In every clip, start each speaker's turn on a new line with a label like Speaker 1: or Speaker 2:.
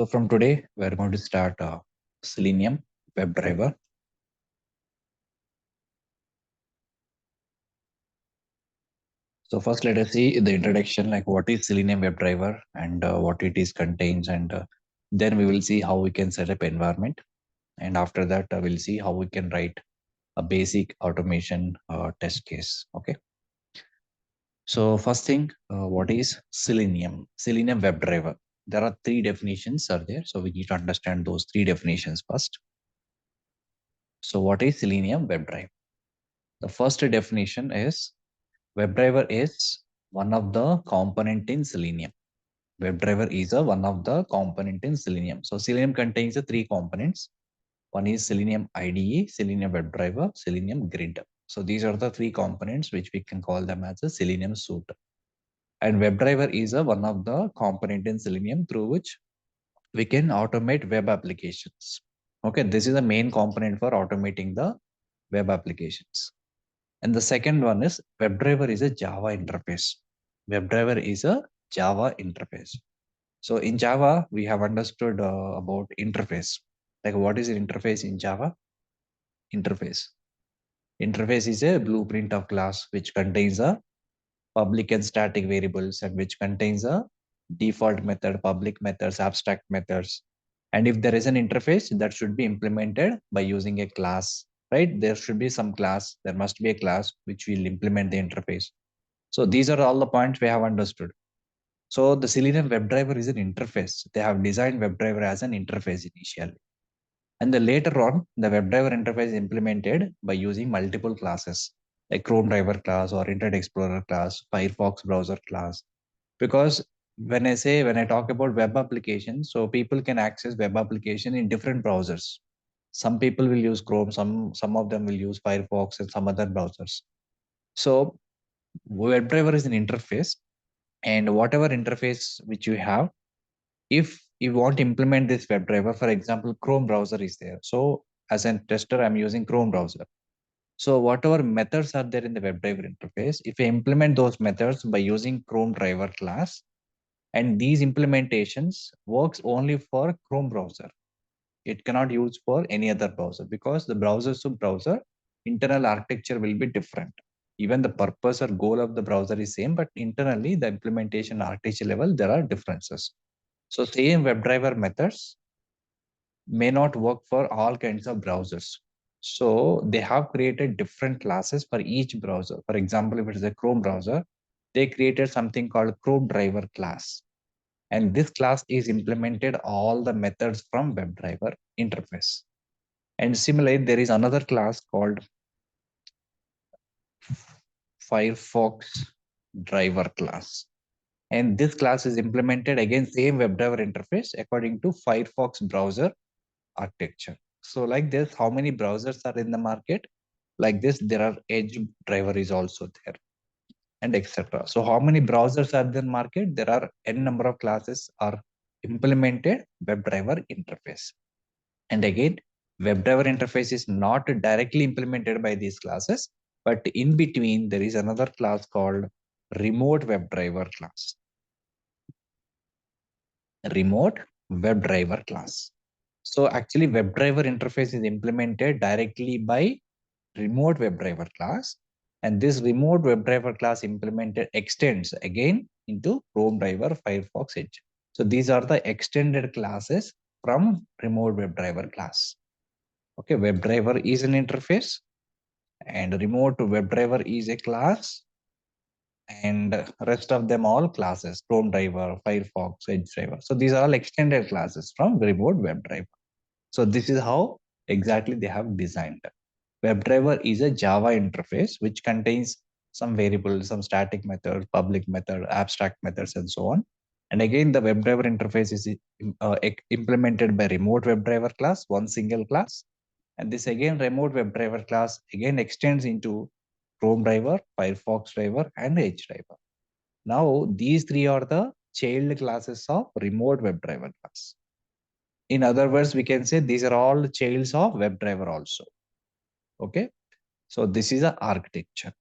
Speaker 1: So from today, we're going to start Selenium WebDriver. So first, let us see the introduction, like what is Selenium WebDriver and what it is contains, and then we will see how we can set up environment. And after that, we'll see how we can write a basic automation test case. Okay. So first thing, what is Selenium? Selenium WebDriver. There are three definitions are there, so we need to understand those three definitions first. So what is Selenium WebDriver? The first definition is WebDriver is one of the component in Selenium. WebDriver is one of the component in Selenium. So Selenium contains the three components. One is Selenium IDE, Selenium WebDriver, Selenium Grid. So these are the three components which we can call them as a Selenium suite. And WebDriver is one of the component in Selenium through which we can automate web applications. Okay, this is the main component for automating the web applications. And the second one is WebDriver is a Java interface. WebDriver is a Java interface. So in Java, we have understood about interface. Like what is an interface in Java? Interface. Interface is a blueprint of class which contains a public and static variables and which contains a default method, public methods, abstract methods. And if there is an interface, that should be implemented by using a class, right? There should be some class. There must be a class which will implement the interface. So these are all the points we have understood. So the Selenium WebDriver is an interface. They have designed WebDriver as an interface initially. And then later on, the WebDriver interface is implemented by using multiple classes like Chrome driver class or Internet Explorer class, Firefox browser class. Because when I talk about web applications, so people can access web application in different browsers. Some people will use Chrome, some of them will use Firefox and some other browsers. So WebDriver is an interface, and whatever interface which you have, if you want to implement this WebDriver, for example, Chrome browser is there. So as a tester, I'm using Chrome browser. So whatever methods are there in the WebDriver interface, if I implement those methods by using Chrome driver class, and these implementations works only for Chrome browser. It cannot use for any other browser because the browser to browser internal architecture will be different. Even the purpose or goal of the browser is same, but internally the implementation architecture level, there are differences. So same WebDriver methods may not work for all kinds of browsers. So they have created different classes for each browser. For example, if it is a Chrome browser, they created something called Chrome driver class. And this class is implemented all the methods from WebDriver interface. And similarly, there is another class called Firefox driver class. And this class is implemented again same WebDriver interface according to Firefox browser architecture. So like this, how many browsers are in the market? Like this, there are Edge driver is also there, and etc. So how many browsers are there in market? There are n number of classes are implemented WebDriver interface. And again, WebDriver interface is not directly implemented by these classes, but in between there is another class called remote WebDriver class. Remote WebDriver class. So actually WebDriver interface is implemented directly by remote WebDriver class, and this remote WebDriver class implemented extends again into Chrome driver, Firefox, Edge. So these are the extended classes from remote WebDriver class. Okay, WebDriver is an interface and remote WebDriver is a class, and rest of them all classes, Chrome driver, Firefox, Edge driver. So these are all extended classes from remote WebDriver. So this is how exactly they have designed. WebDriver is a Java interface which contains some variables, some static method, public method, abstract methods, and so on. And again, the WebDriver interface is implemented by remote WebDriver class, one single class. And this again, remote WebDriver class again extends into Chrome driver, Firefox driver, and Edge driver. Now, these three are the child classes of remote WebDriver class. In other words, we can say these are all childs of WebDriver also. Okay. So this is a architecture.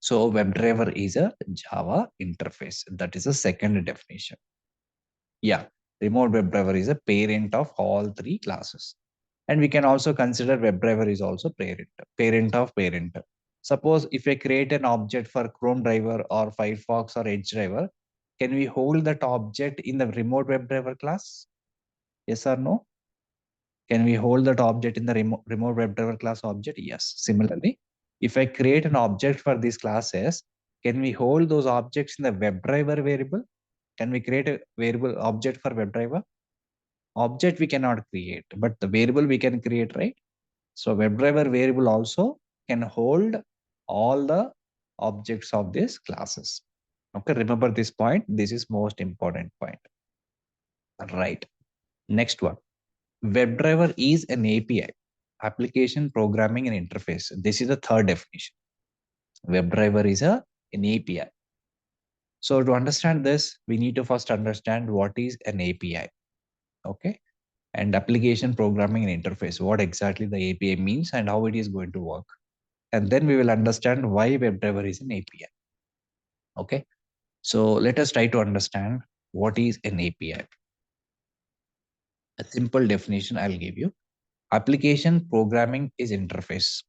Speaker 1: So WebDriver is a Java interface. That is a second definition. Yeah. Remote WebDriver is a parent of all three classes. And we can also consider WebDriver is also parent of parent. Suppose if I create an object for Chrome driver or Firefox or Edge driver, can we hold that object in the remote WebDriver class? Yes or no? Can we hold that object in the remote WebDriver class object? Yes. Similarly, if I create an object for these classes, can we hold those objects in the WebDriver variable? Can we create a variable object for WebDriver? Object we cannot create, but the variable we can create, right? So WebDriver variable also can hold all the objects of these classes. Okay, remember this point. This is most important point. Right. Next one. WebDriver is an API, application programming and interface. This is the third definition. WebDriver is an API. So to understand this, we need to first understand what is an API. Okay. And application programming and interface, what exactly the API means and how it is going to work. And then we will understand why WebDriver is an API. Okay. So let us try to understand what is an API. A simple definition I'll give you. Application programming is interface.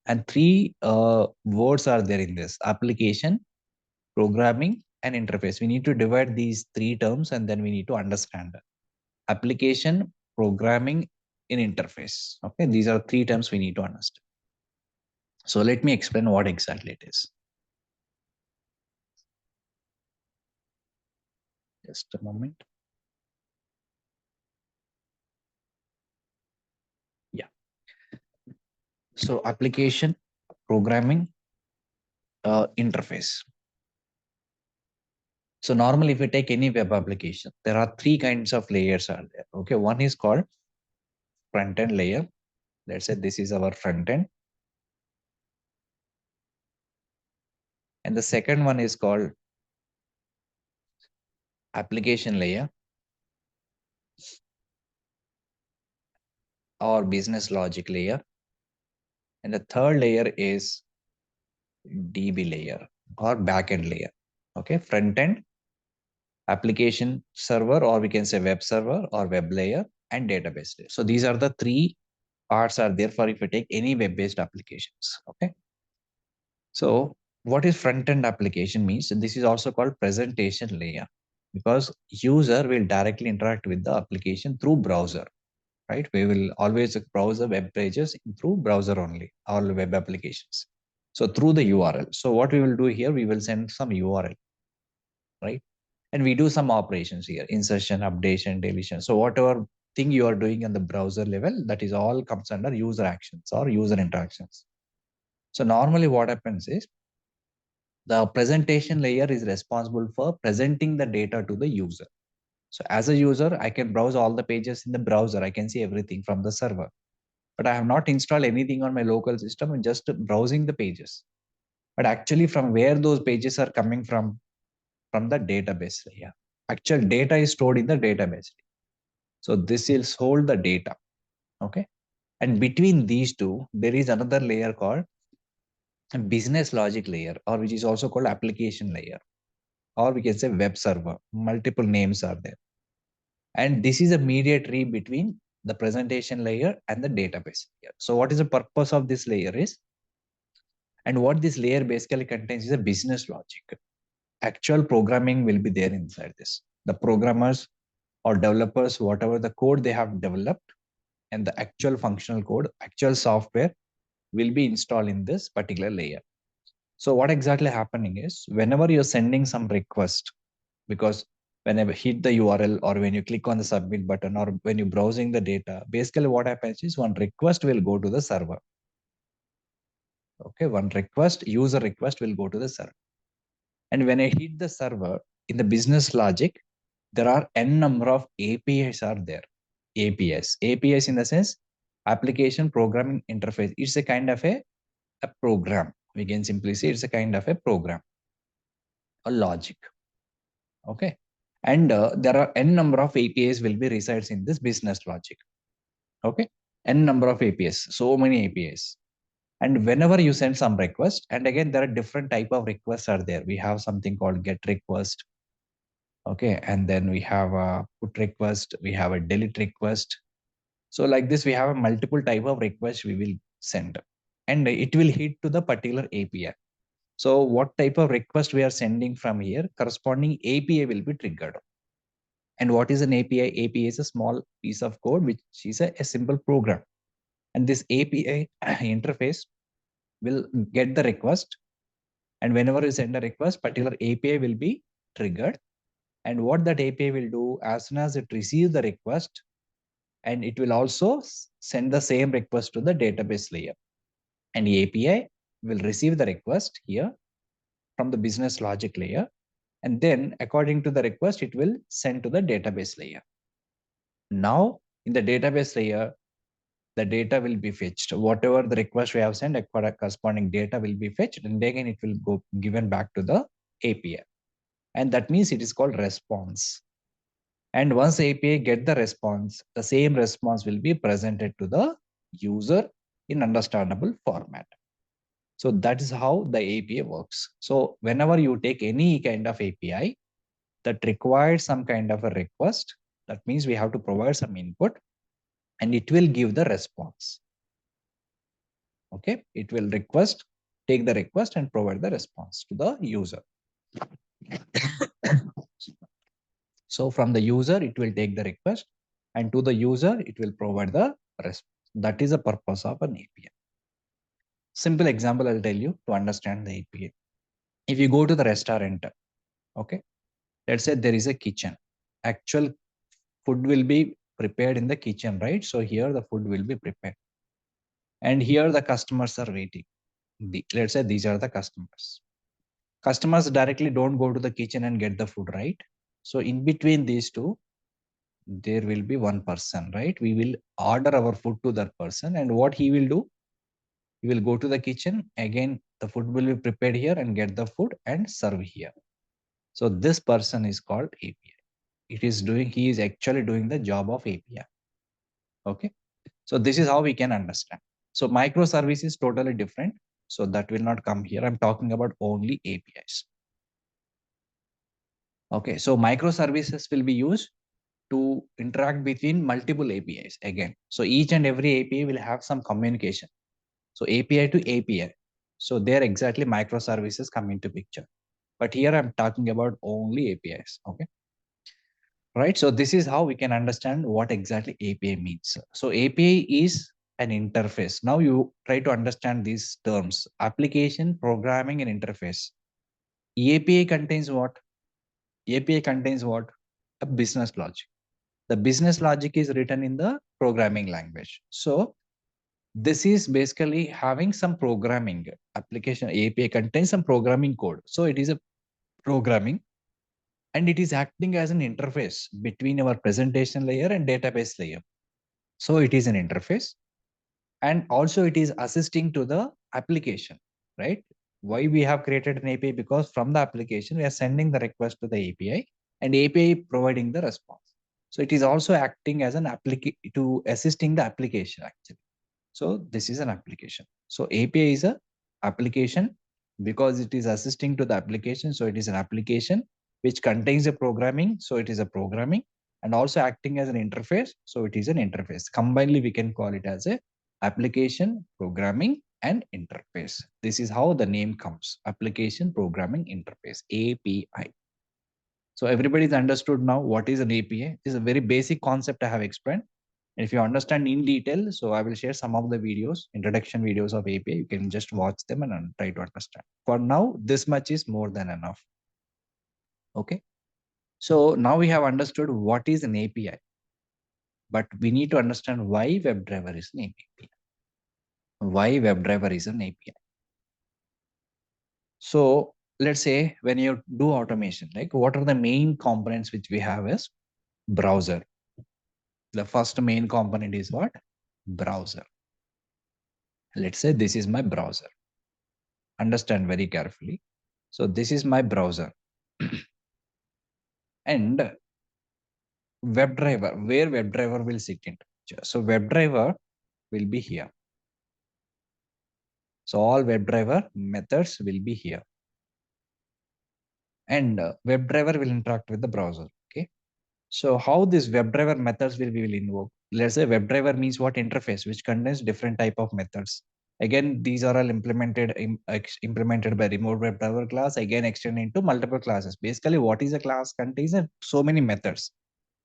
Speaker 1: And three words are there in this: application, programming, and interface. We need to divide these three terms and then we need to understand application, programming, in interface. Okay, these are three terms we need to understand. So let me explain what exactly it is. Just a moment. Yeah. So application, programming, interface. So normally, if you take any web application, there are three kinds of layers are there. Okay, one is called front end layer. Let's say this is our front end, and the second one is called application layer or business logic layer, and the third layer is DB layer or backend layer. Okay, front end, application server, or we can say web server or web layer, and database layer. So these are the three parts are there for if you take any web-based applications. Okay. So what is front-end application means? This is also called presentation layer because user will directly interact with the application through browser, right? We will always browse the web pages through browser only, all web applications. So through the URL. So what we will do here, we will send some URL, right? And we do some operations here, insertion, updation, deletion. So whatever thing you are doing on the browser level, that is all comes under user actions or user interactions. So normally what happens is the presentation layer is responsible for presenting the data to the user. So as a user, I can browse all the pages in the browser. I can see everything from the server, but I have not installed anything on my local system. I'm just browsing the pages. But actually from where those pages are coming from the database layer. Actual data is stored in the database. So this will hold the data. Okay. And between these two, there is another layer called business logic layer, or which is also called application layer, or we can say web server. Multiple names are there. And this is a mediatory between the presentation layer and the database layer. So what is the purpose of this layer is, and what this layer basically contains is a business logic. Actual programming will be there inside this. The programmers or developers, whatever the code they have developed, and the actual functional code, actual software will be installed in this particular layer. So what exactly happening is whenever you're sending some request, because whenever hit the URL or when you click on the submit button or when you're browsing the data, basically what happens is one request will go to the server. Okay, one request, user request will go to the server. And when I hit the server in the business logic, there are n number of APIs are there. APIs in the sense application programming interface. It's a kind of a program. We can simply say it's a kind of a program, a logic. Okay. And there are n number of APIs will be resides in this business logic. Okay. N number of APIs, so many APIs. And whenever you send some request, and again, there are different type of requests are there. We have something called get request. Okay, and then we have a put request, we have a delete request. So like this, we have a multiple type of request we will send, and it will hit to the particular API. So what type of request we are sending from here, corresponding API will be triggered. And what is an API? API is a small piece of code, which is a simple program. And this API interface will get the request. And whenever you send a request, particular API will be triggered. And what that API will do, as soon as it receives the request, and it will also send the same request to the database layer. And the API will receive the request here from the business logic layer. And then according to the request, it will send to the database layer. Now in the database layer, the data will be fetched. Whatever the request we have sent, corresponding data will be fetched, and again it will go given back to the API. And that means it is called response. And once the API get the response, the same response will be presented to the user in understandable format. So that is how the API works. So whenever you take any kind of API that requires some kind of a request, that means we have to provide some input and it will give the response. Okay, it will take the request and provide the response to the user. So from the user, it will take the request, and to the user, it will provide the response. That is the purpose of an API. Simple example I'll tell you to understand the API. If you go to the restaurant, okay, let's say there is a kitchen. Actual food will be prepared in the kitchen, right? So here the food will be prepared. And here the customers are waiting. Let's say these are the customers. Customers directly don't go to the kitchen and get the food, right? So in between these two, there will be one person, right? We will order our food to that person, and what he will do, he will go to the kitchen again, the food will be prepared here and get the food and serve here. So this person is called API. He is actually doing the job of API. Okay, so this is how we can understand. So microservice is totally different, so that will not come here. I'm talking about only APIs. Okay, so microservices will be used to interact between multiple APIs again. So each and every API will have some communication. So API to API. So there exactly microservices come into picture. But here I'm talking about only APIs. Okay. Right. So this is how we can understand what exactly API means. So API is an interface. Now you try to understand these terms: application, programming, and interface. API contains what? API contains what? A business logic. The business logic is written in the programming language. So this is basically having some programming. Application API contains some programming code. So it is a programming, and it is acting as an interface between our presentation layer and database layer. So it is an interface, and also it is assisting to the application, right? Why we have created an API? Because from the application, we are sending the request to the API, and API providing the response. So it is also acting as an to assisting the application actually. So this is an application. So API is a application because it is assisting to the application. So it is an application which contains a programming. So it is a programming, and also acting as an interface. So it is an interface. Combinedly, we can call it as a application, programming, and interface. This is how the name comes: application, programming, interface, API. So everybody's understood now what is an API. This is a very basic concept I have explained. And if you understand in detail, so I will share some of the videos, introduction videos of API. You can just watch them and try to understand. For now, this much is more than enough. Okay. So now we have understood what is an API, but we need to understand why WebDriver is an API. Why WebDriver is an API. So let's say when you do automation, like what are the main components which we have is browser. The first main component is what? Browser. Let's say this is my browser. Understand very carefully. So this is my browser. And WebDriver, where WebDriver will sit into picture. So WebDriver will be here. So all WebDriver methods will be here. and WebDriver will interact with the browser. Okay. So how this WebDriver methods we will invoke? Let's say WebDriver means what? Interface, which contains different type of methods. Again, these are all implemented by remote WebDriver class. Again, extended into multiple classes. Basically, what is a class? Contains so many methods.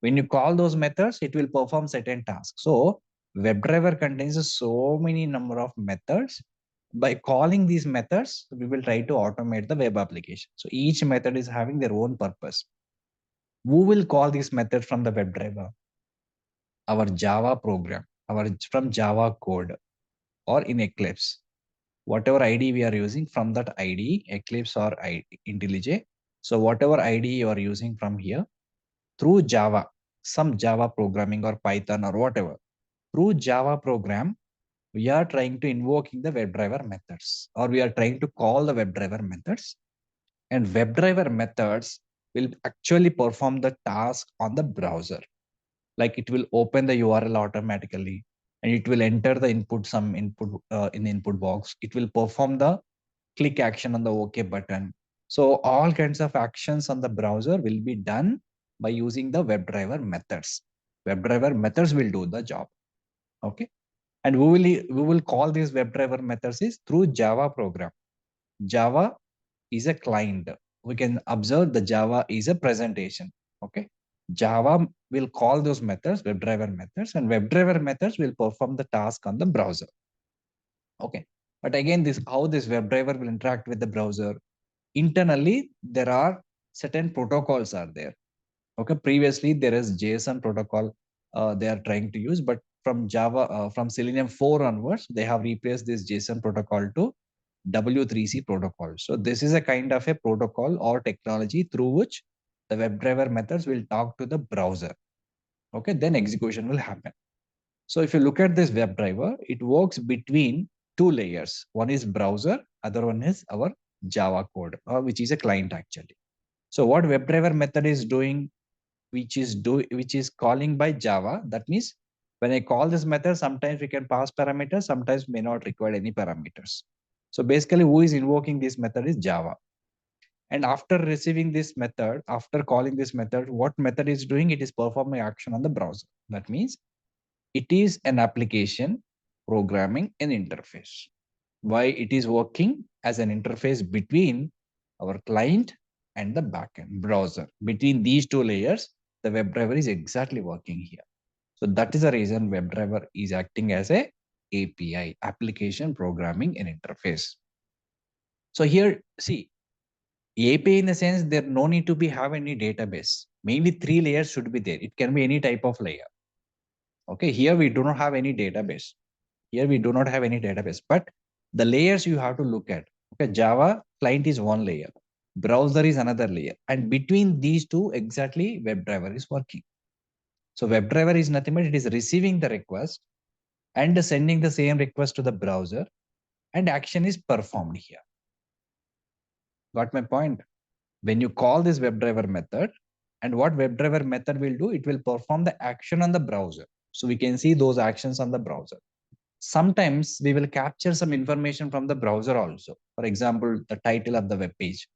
Speaker 1: When you call those methods, it will perform certain tasks. So WebDriver contains so many number of methods. By calling these methods, we will try to automate the web application. So each method is having their own purpose. Who will call this method from the WebDriver? Our Java program, from Java code or in Eclipse. Whatever ID we are using, from that ID, Eclipse or IntelliJ. So whatever ID you are using from here, through Java, some Java programming or Python or whatever, through Java program, we are trying to invoking the WebDriver methods, or we are trying to call the WebDriver methods, and WebDriver methods will actually perform the task on the browser. Like it will open the URL automatically, and it will enter the some input in the input box. It will perform the click action on the OK button. So all kinds of actions on the browser will be done by using the WebDriver methods. WebDriver methods will do the job. Okay. And we will call these WebDriver methods is through Java program. Java is a client. We can observe the Java is a presentation. Okay. Java will call those methods, WebDriver methods, and WebDriver methods will perform the task on the browser. Okay. But again, how this WebDriver will interact with the browser. Internally, there are certain protocols are there. Okay. Previously, there is JSON protocol they are trying to use, but from Java, from Selenium 4 onwards, they have replaced this JSON protocol to W3C protocol. So this is a kind of a protocol or technology through which the WebDriver methods will talk to the browser. Okay, then execution will happen. So if you look at this WebDriver, it works between two layers. One is browser, other one is our Java code, which is a client actually. So what WebDriver method is doing, which is calling by Java. That means when I call this method, sometimes we can pass parameters, sometimes may not require any parameters. So basically, who is invoking this method is Java. And after receiving this method, after calling this method, what method is doing? It is performing action on the browser. That means it is an application programming an interface. Why it is working as an interface between our client and the backend browser. Between these two layers, the WebDriver is exactly working here. So that is the reason WebDriver is acting as a API, application programming and interface. So here, see, API in the sense there no need to have any database. Mainly 3 layers should be there. It can be any type of layer. Okay, here we do not have any database. Here we do not have any database, but the layers you have to look at. Okay, Java client is one layer, browser is another layer, and between these two exactly WebDriver is working. So WebDriver is nothing but it is receiving the request and sending the same request to the browser, and action is performed here. Got my point? When you call this WebDriver method, and what WebDriver method will do, it will perform the action on the browser. So we can see those actions on the browser. Sometimes we will capture some information from the browser also. For example, the title of the web page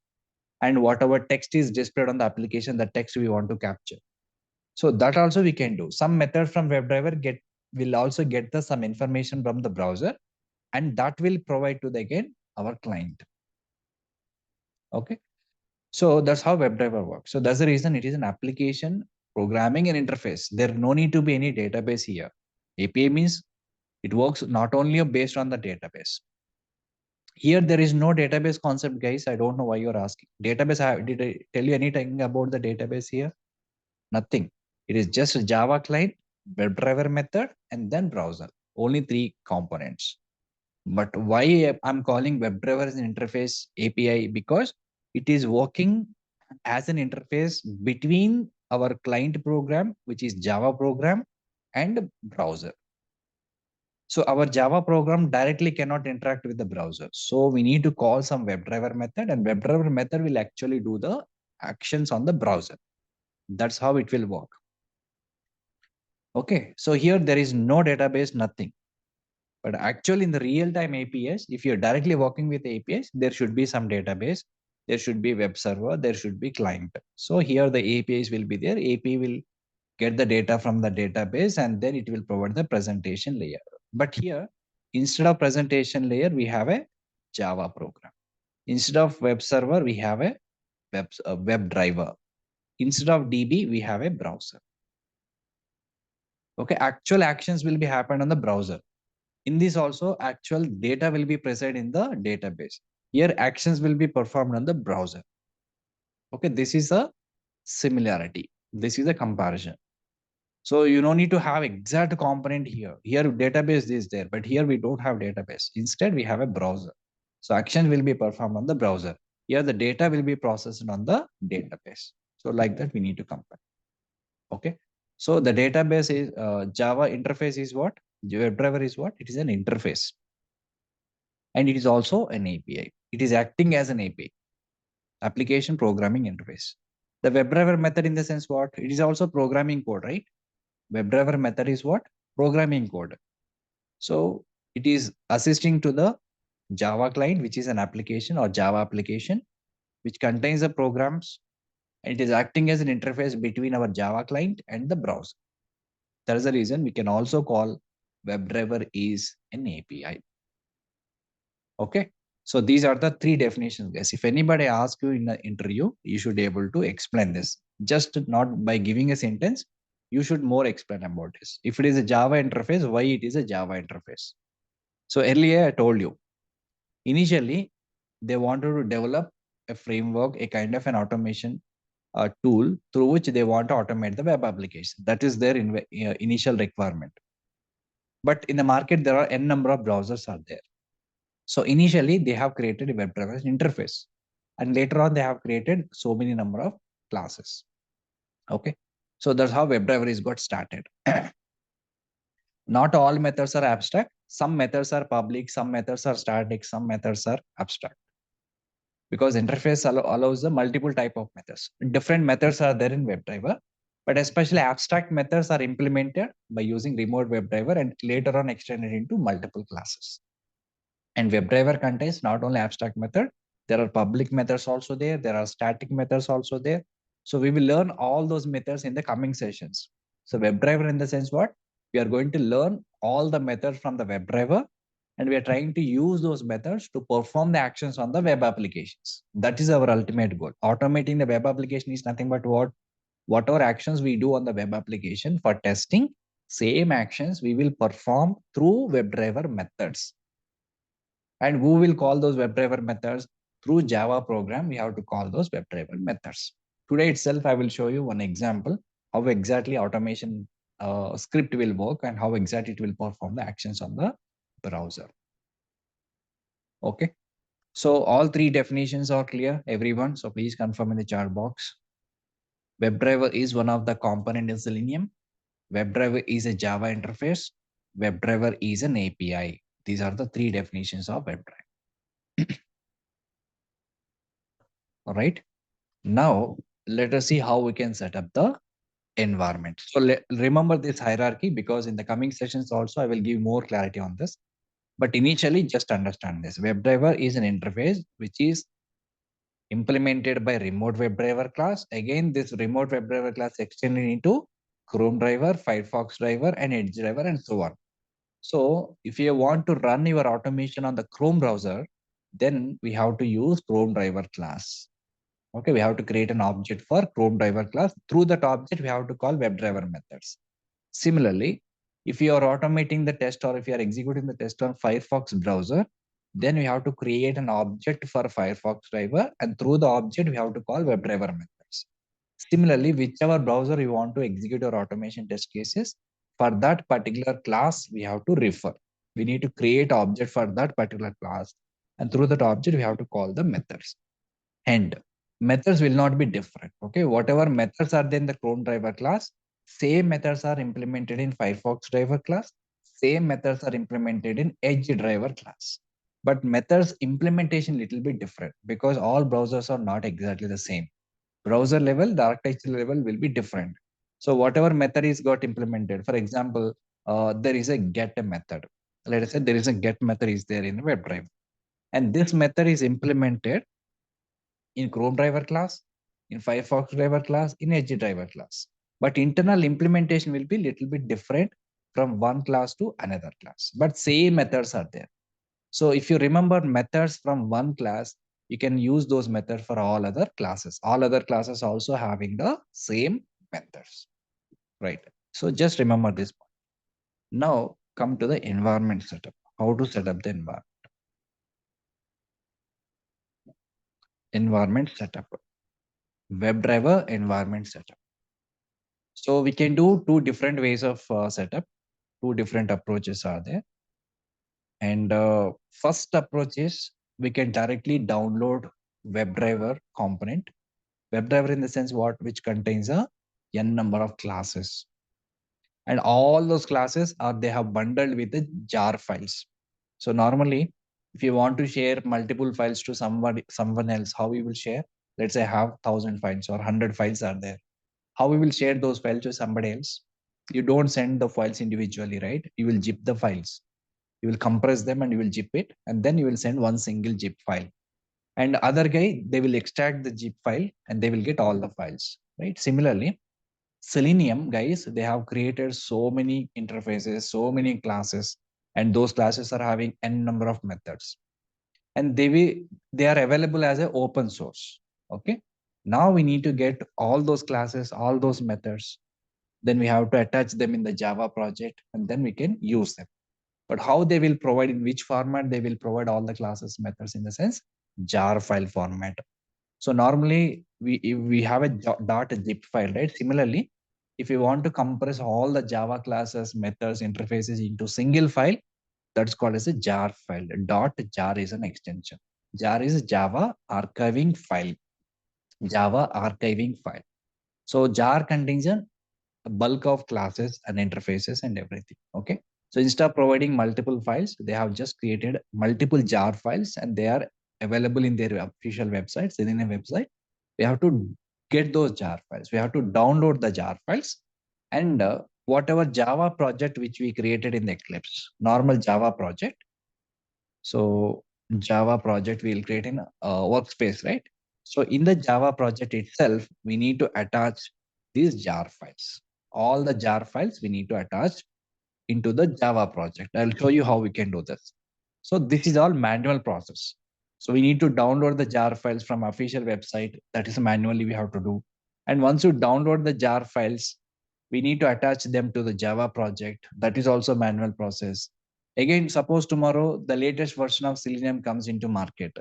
Speaker 1: and whatever text is displayed on the application, the text we want to capture. So that also we can do. Some method from WebDriver will also get some information from the browser, and that will provide to the again our client. Okay. So that's how WebDriver works. So that's the reason it is an application programming and interface. There no need to be any database here. API means it works not only based on the database. Here there is no database concept, guys. I don't know why you're asking. Database, did I tell you anything about the database here? Nothing. It is just a Java client, WebDriver method, and then browser. Only 3 components. But why I'm calling WebDriver as an interface API? Because it is working as an interface between our client program, which is Java program, and browser. So our Java program directly cannot interact with the browser. So we need to call some WebDriver method, and WebDriver method will actually do the actions on the browser. That's how it will work. Okay, so here there is no database, nothing. But actually in the real-time APIs, if you're directly working with APIs, there should be some database. there should be web server, there should be client. So here the APIs will be there. API will get the data from the database and then it will provide the presentation layer. But here, instead of presentation layer, we have a Java program. Instead of web server, we have a web driver. Instead of DB, we have a browser. Okay, actual actions will be happen on the browser. In this also, actual data will be present in the database. Here, actions will be performed on the browser. Okay, this is a similarity. This is a comparison. So you don't need to have exact component here. Here database is there, but here we don't have database. Instead, we have a browser. So action will be performed on the browser. Here the data will be processed on the database. So like that, we need to compare. Okay. So the database is Java interface is what? WebDriver is what? It is an interface. And it is also an API. It is acting as an API, application programming interface. The WebDriver method in the sense what? It is also programming code, right? WebDriver method is what? Programming code. So it is assisting to the Java client, which is an application or Java application, which contains the programs. And it is acting as an interface between our Java client and the browser. That is the reason we can also call WebDriver is an API. Okay. So these are the three definitions, guys. If anybody asks you in the interview, you should be able to explain this. Just not by giving a sentence, you should more explain about this. If it is a Java interface, why it is a Java interface? So earlier I told you, initially they wanted to develop a framework, a kind of an automation tool through which they want to automate the web application. That is their initial requirement. But in the market, there are n number of browsers are there. So initially they have created a WebDriver interface, and later on they have created so many number of classes. Okay, so that's how WebDriver is got started. Not all methods are abstract. Some methods are public, some methods are static, some methods are abstract. Because interface allows the multiple type of methods. Different methods are there in WebDriver, but especially abstract methods are implemented by using remote WebDriver and later on extended into multiple classes. And WebDriver contains not only abstract method, there are public methods also there, there are static methods also there. So we will learn all those methods in the coming sessions. So WebDriver in the sense what? We are going to learn all the methods from the WebDriver, and we are trying to use those methods to perform the actions on the web applications. That is our ultimate goal. Automating the web application is nothing but what? Whatever actions we do on the web application for testing, same actions we will perform through WebDriver methods. And who will call those WebDriver methods? Through Java program, we have to call those WebDriver methods. Today itself, I will show you one example how exactly automation script will work and how exactly it will perform the actions on the browser. Okay. So all three definitions are clear, everyone. So please confirm in the chat box. WebDriver is one of the component in Selenium. WebDriver is a Java interface. WebDriver is an API. These are the three definitions of WebDriver. All right. Now let us see how we can set up the environment. So remember this hierarchy, because in the coming sessions also I will give more clarity on this. But initially, just understand this. WebDriver is an interface which is implemented by remote WebDriver class. Again, this remote WebDriver class extended into Chrome driver, Firefox driver, and Edge driver, and so on. So if you want to run your automation on the Chrome browser, then we have to use Chrome driver class. Okay, we have to create an object for Chrome driver class. Through that object, we have to call WebDriver methods. Similarly, if you are automating the test or if you are executing the test on Firefox browser, then we have to create an object for Firefox driver, and through the object, we have to call WebDriver methods. Similarly, whichever browser you want to execute your automation test cases, for that particular class, we have to refer. We need to create an object for that particular class, and through that object, we have to call the methods. And methods will not be different. Okay, whatever methods are there in the Chrome driver class, same methods are implemented in Firefox driver class, same methods are implemented in Edge driver class. But methods implementation little bit different because all browsers are not exactly the same. Browser level, the architecture level will be different. So whatever method is got implemented, for example, there is a get method. Let us say there is a get method is there in WebDriver, and this method is implemented in Chrome driver class, in Firefox driver class, in Edge driver class. But internal implementation will be little bit different from one class to another class, but same methods are there. So if you remember methods from one class, you can use those methods for all other classes. All other classes also having the same methods, right? So just remember this point. Now come to the environment setup. How to set up the environment setup. WebDriver environment setup. So we can do two different ways of setup. Two different approaches are there. And first approach is we can directly download WebDriver component. WebDriver in the sense what, which contains a n number of classes, and all those classes are they have bundled with the jar files. So normally, if you want to share multiple files to someone else, how we will share? Let's say I have 1,000 files or 100 files are there. How we will share those files to somebody else? You don't send the files individually, right? You will zip the files. You will compress them and you will zip it, and then you will send one single zip file. And other guy, they will extract the zip file and they will get all the files, right? Similarly, Selenium guys, they have created so many interfaces, so many classes, and those classes are having n number of methods, and they are available as an open source. Okay. Now we need to get all those classes, all those methods. Then we have to attach them in the Java project, and then we can use them. But how they will provide, in which format they will provide all the classes methods, in the sense jar file format. So normally if we have a dot zip file, right? Similarly, if you want to compress all the Java classes, methods, interfaces into single file, that's called as a jar file. Dot jar is an extension. Jar is Java archiving file. Java archiving file. So jar contains a bulk of classes and interfaces and everything. Okay. So instead of providing multiple files, they have just created multiple jar files, and they are available in their official website, Selenium website. We have to get those jar files. We have to download the jar files, and whatever Java project which we created in the Eclipse, normal Java project. So Java project we'll create in workspace, right? So in the Java project itself, we need to attach these jar files. All the jar files we need to attach into the Java project. I'll show you how we can do this. So this is all manual process. So we need to download the jar files from official website. That is manually we have to do. And once you download the jar files, we need to attach them to the Java project. That is also manual process. Again, suppose tomorrow the latest version of Selenium comes into market.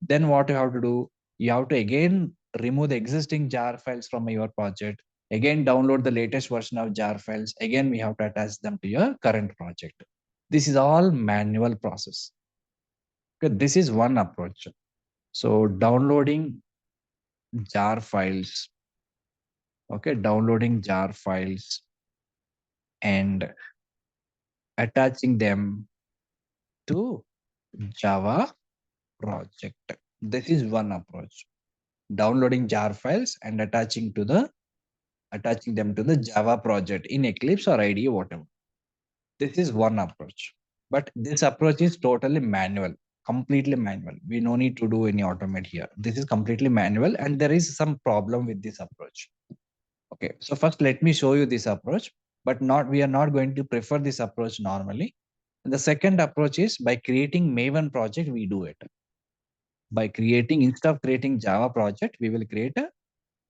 Speaker 1: Then what you have to do? You have to again remove the existing jar files from your project. Again, download the latest version of jar files. Again, we have to attach them to your current project. This is all manual process. Okay, this is one approach. So downloading jar files. Okay, downloading jar files and attaching them to Java project. This is one approach. Downloading jar files and attaching them to the Java project in Eclipse or IDE, whatever. This is one approach. But this approach is totally manual, completely manual. We no need to do any automate here. This is completely manual, and there is some problem with this approach. Okay, so first let me show you this approach, but we are not going to prefer this approach normally. And the second approach is by creating Maven project, we do it. By creating, instead of creating Java project, we will create a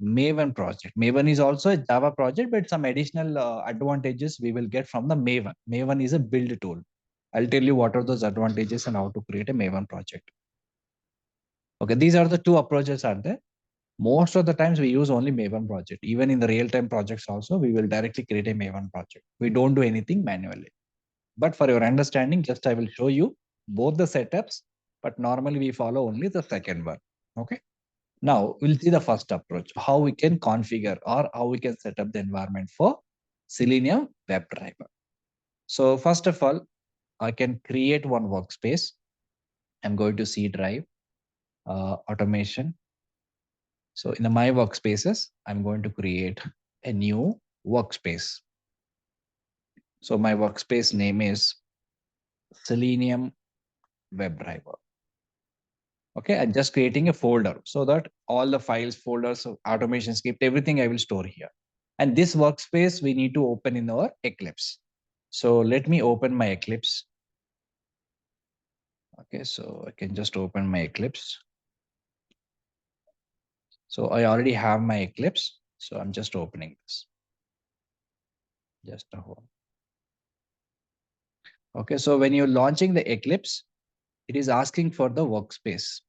Speaker 1: Maven project. Maven is also a Java project, but some additional advantages we will get from the Maven. Maven is a build tool. I'll tell you what are those advantages and how to create a Maven project. Okay, these are the two approaches are there. Most of the times we use only Maven project. Even in the real-time projects also, we will directly create a Maven project. We don't do anything manually. But for your understanding, just I will show you both the setups, but normally we follow only the second one. Okay. Now we'll see the first approach, how we can configure or how we can set up the environment for Selenium WebDriver. So first of all, I can create one workspace. I'm going to C drive, automation. So in the my workspaces, I'm going to create a new workspace. So my workspace name is Selenium WebDriver. Okay, I'm just creating a folder so that all the files, folders, automation script, everything I will store here. And this workspace we need to open in our Eclipse. So let me open my Eclipse. Okay, so I can just open my Eclipse. So I already have my Eclipse. So I'm just opening this. Just a hold. Okay, so when you're launching the Eclipse, it is asking for the workspace.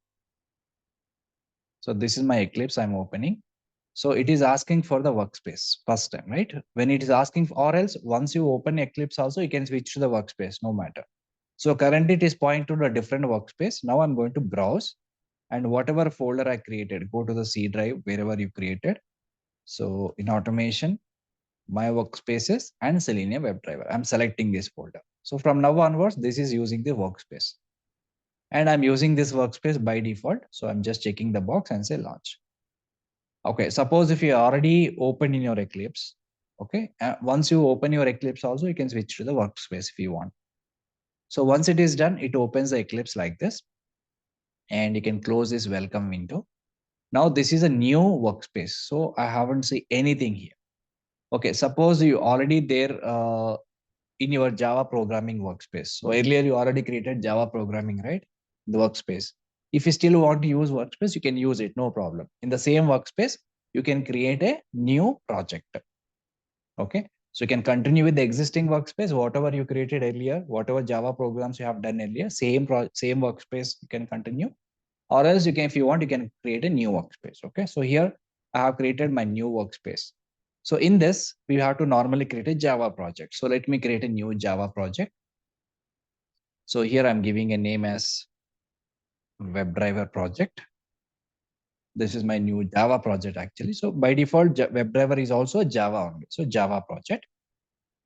Speaker 1: So this is my Eclipse I'm opening. So it is asking for the workspace first time, right? When it is asking for, or else once you open Eclipse also, you can switch to the workspace, no matter. So currently it is pointing to a different workspace. Now I'm going to browse and whatever folder I created, go to the C drive, wherever you created. So in automation, my workspaces and Selenium WebDriver, I'm selecting this folder. So from now onwards, this is using the workspace. And I'm using this workspace by default. So I'm just checking the box and say launch. Okay, suppose if you already opened in your Eclipse, okay, once you open your Eclipse also, you can switch to the workspace if you want. So once it is done, it opens the Eclipse like this, and you can close this welcome window. Now this is a new workspace, so I haven't seen anything here. Okay, suppose you already there in your Java programming workspace. So earlier you already created Java programming, right? The workspace. If you still want to use workspace, you can use it, no problem. In the same workspace, you can create a new project. Okay, so you can continue with the existing workspace, whatever you created earlier, whatever Java programs you have done earlier, same workspace you can continue, or else you can, if you want, you can create a new workspace. Okay, so here I have created my new workspace. So in this, we have to normally create a Java project. So let me create a new Java project. So here I'm giving a name as WebDriver project. This is my new Java project actually. So by default, WebDriver is also Java only. So Java project.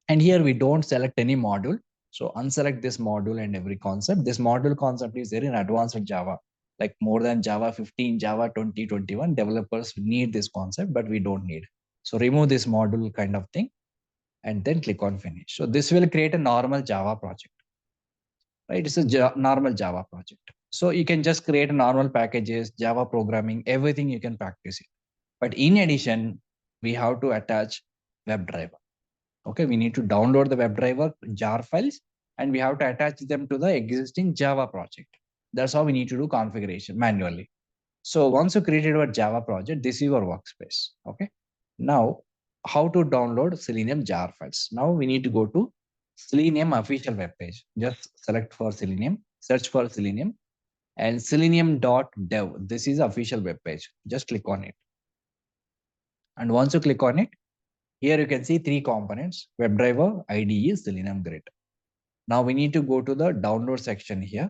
Speaker 1: And here we don't select any module. So unselect this module and every concept. This module concept is there in advanced Java, like more than Java 15, Java 2021. Developers need this concept, but we don't need. So remove this module kind of thing and then click on finish. So this will create a normal Java project, right? It's a normal Java project. So you can just create normal packages, Java programming, everything you can practice it. But in addition, we have to attach WebDriver. Okay, we need to download the WebDriver jar files and we have to attach them to the existing Java project. That's how we need to do configuration manually. So once you created your Java project, this is your workspace. Okay. Now, how to download Selenium jar files? Now we need to go to Selenium official webpage. Just select for Selenium, search for Selenium and selenium.dev. This is official webpage. Just click on it. And once you click on it, here you can see three components: WebDriver, IDE, Selenium Grid. Now we need to go to the download section here.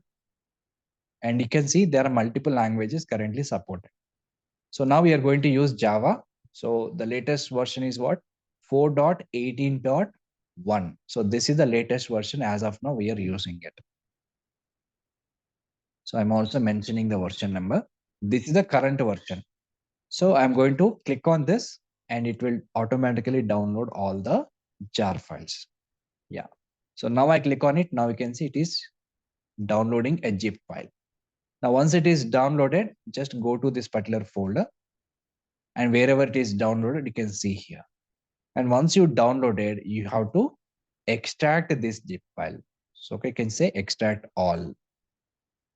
Speaker 1: And you can see there are multiple languages currently supported. So now we are going to use Java. So the latest version is what? 4.18.1. So this is the latest version as of now we are using it. So I'm also mentioning the version number. This is the current version. So I'm going to click on this and it will automatically download all the jar files. Yeah. So now I click on it. Now you can see it is downloading a zip file. Now, once it is downloaded, just go to this particular folder and wherever it is downloaded, you can see here. And once you downloaded, you have to extract this zip file. So okay, you can say extract all.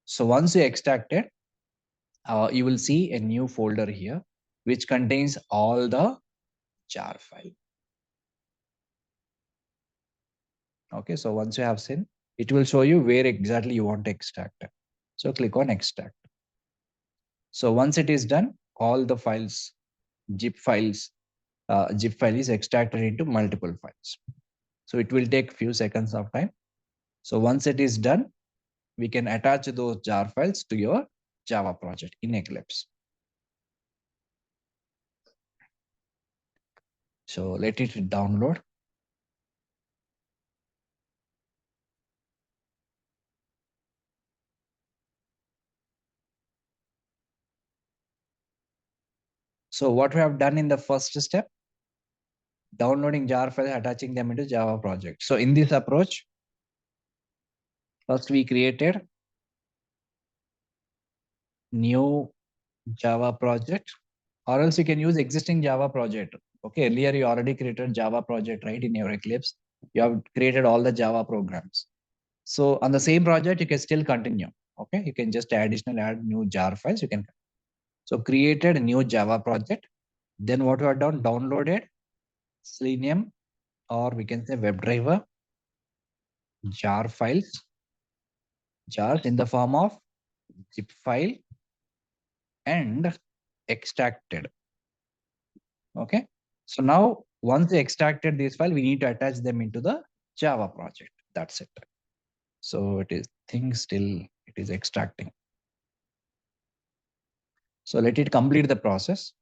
Speaker 1: So once you extract it, you will see a new folder here, which contains all the jar file. Okay, so once you have seen, it will show you where exactly you want to extract it. So click on extract. So once it is done, all the files, zip files, zip file is extracted into multiple files. So it will take few seconds of time. So once it is done, we can attach those jar files to your Java project in Eclipse. So let it download. So what we have done in the first step, downloading jar files, attaching them into Java project. So in this approach, first we created new Java project, or else you can use existing Java project. Okay, earlier you already created Java project, right? In your Eclipse, you have created all the Java programs. So on the same project, you can still continue. Okay, you can just additional add new jar files. You can so created a new Java project. Then what we have done, downloaded Selenium, or we can say WebDriver jar files, jars in the form of zip file and extracted. Okay. So now once we extracted this file, we need to attach them into the Java project. That's it. So it is things still it is extracting. So let it complete the process.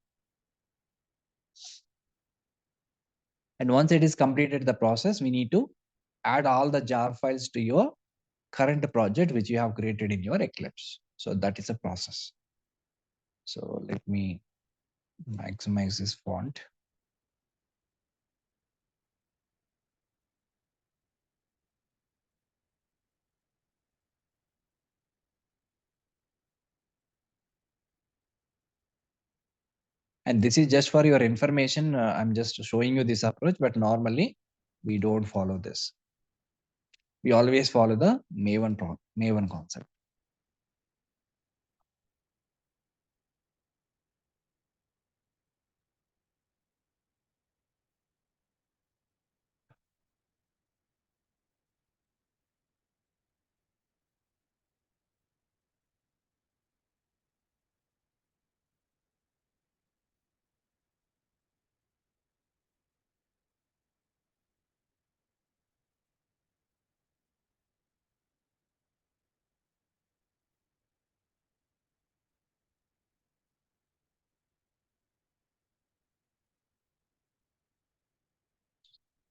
Speaker 1: And once it is completed the process, we need to add all the jar files to your current project, which you have created in your Eclipse. So that is a process. So let me maximize this font. And this is just for your information. I'm just showing you this approach, but normally we don't follow this. We always follow the Maven concept.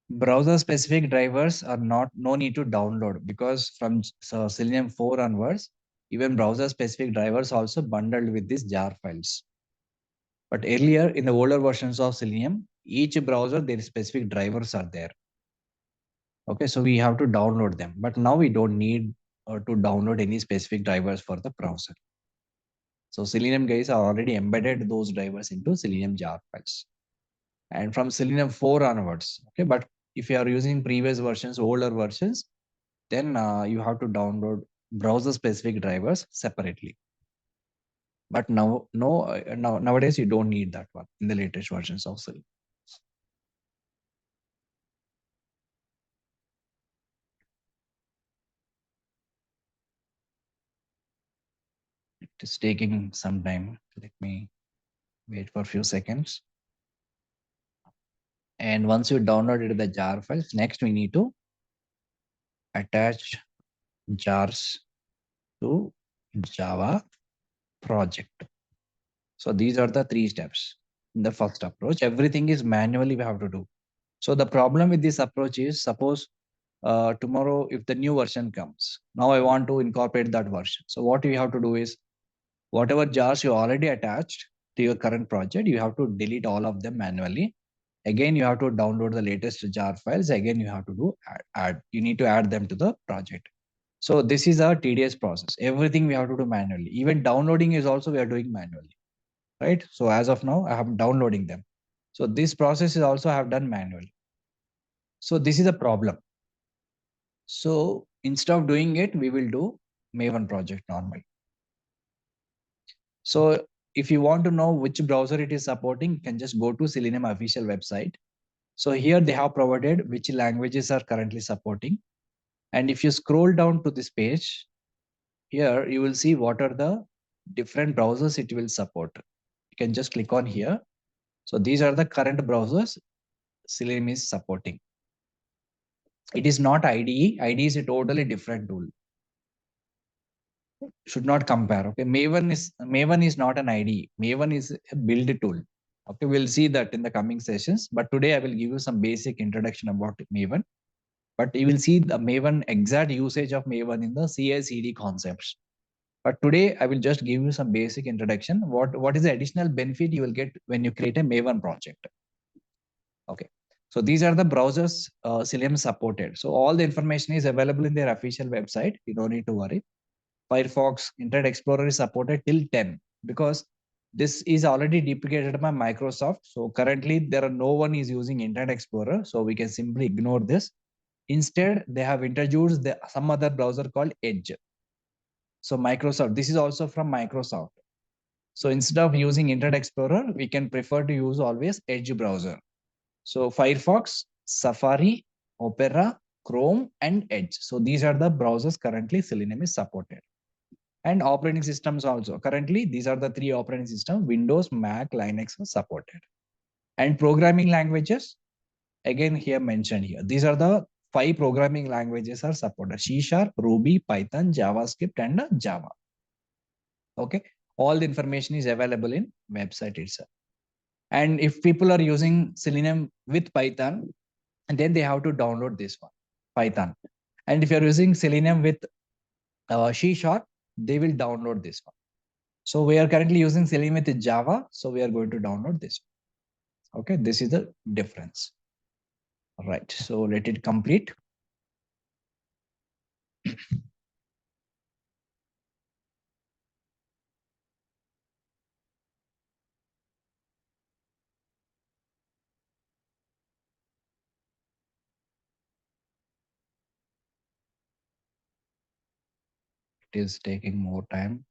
Speaker 1: Browser specific drivers are not no need to download, because from Selenium 4 onwards, even browser specific drivers also bundled with these jar files. But earlier in the older versions of Selenium, each browser their specific drivers are there. Okay, so we have to download them. But now we don't need to download any specific drivers for the browser. So Selenium guys are already embedded those drivers into Selenium jar files. And from Selenium 4 onwards. Okay, but if you are using previous versions, older versions, then you have to download browser specific drivers separately. But now, nowadays you don't need that one in the latest versions of Selenium. It is taking some time. Let me wait for a few seconds. And once you downloaded the jar files, next we need to attach jars to Java project. So these are the 3 steps. In the first approach, everything is manually we have to do. So the problem with this approach is, suppose tomorrow if the new version comes, now I want to incorporate that version. So what you have to do is, whatever jars you already attached to your current project, you have to delete all of them manually. Again, you have to download the latest jar files. Again, you have to do add. You need to add them to the project. So this is a tedious process. Everything we have to do manually. Even downloading is also we are doing manually, right? So as of now, I am downloading them. So this process is also I have done manually. So this is a problem. So instead of doing it, we will do Maven project normally. So if you want to know which browser it is supporting, you can just go to Selenium official website. So here they have provided which languages are currently supporting. And if you scroll down to this page, here you will see what are the different browsers it will support. You can just click on here. So these are the current browsers Selenium is supporting. It is not IDE. IDE is a totally different tool. Should not compare. Okay, Maven is not an IDE. Maven is a build tool. Okay, we'll see that in the coming sessions. But today I will give you some basic introduction about Maven. But you will see the Maven exact usage of Maven in the CI/CD concepts. But today I will just give you some basic introduction. What is the additional benefit you will get when you create a Maven project? Okay. So these are the browsers Selenium supported. So all the information is available in their official website. You don't need to worry. Firefox, Internet Explorer is supported till 10 because this is already deprecated by Microsoft. So currently there are no one is using Internet Explorer. So we can simply ignore this. Instead, they have introduced some other browser called Edge. So Microsoft, this is also from Microsoft. So instead of using Internet Explorer, we can prefer to use always Edge browser. So Firefox, Safari, Opera, Chrome, and Edge. So these are the browsers currently Selenium is supported. And operating systems also. Currently, these are the three operating systems: Windows, Mac, Linux are supported. And programming languages, again here mentioned here. These are the 5 programming languages are supported: C Sharp, Ruby, Python, JavaScript, and Java. Okay, all the information is available in website itself. And if people are using Selenium with Python, and then they have to download this one, Python. And if you're using Selenium with C Sharp, they will download this one. So we are currently using Selenium with Java, so we are going to download this one. Okay, this is the difference. Right, so let it complete. It is taking more time.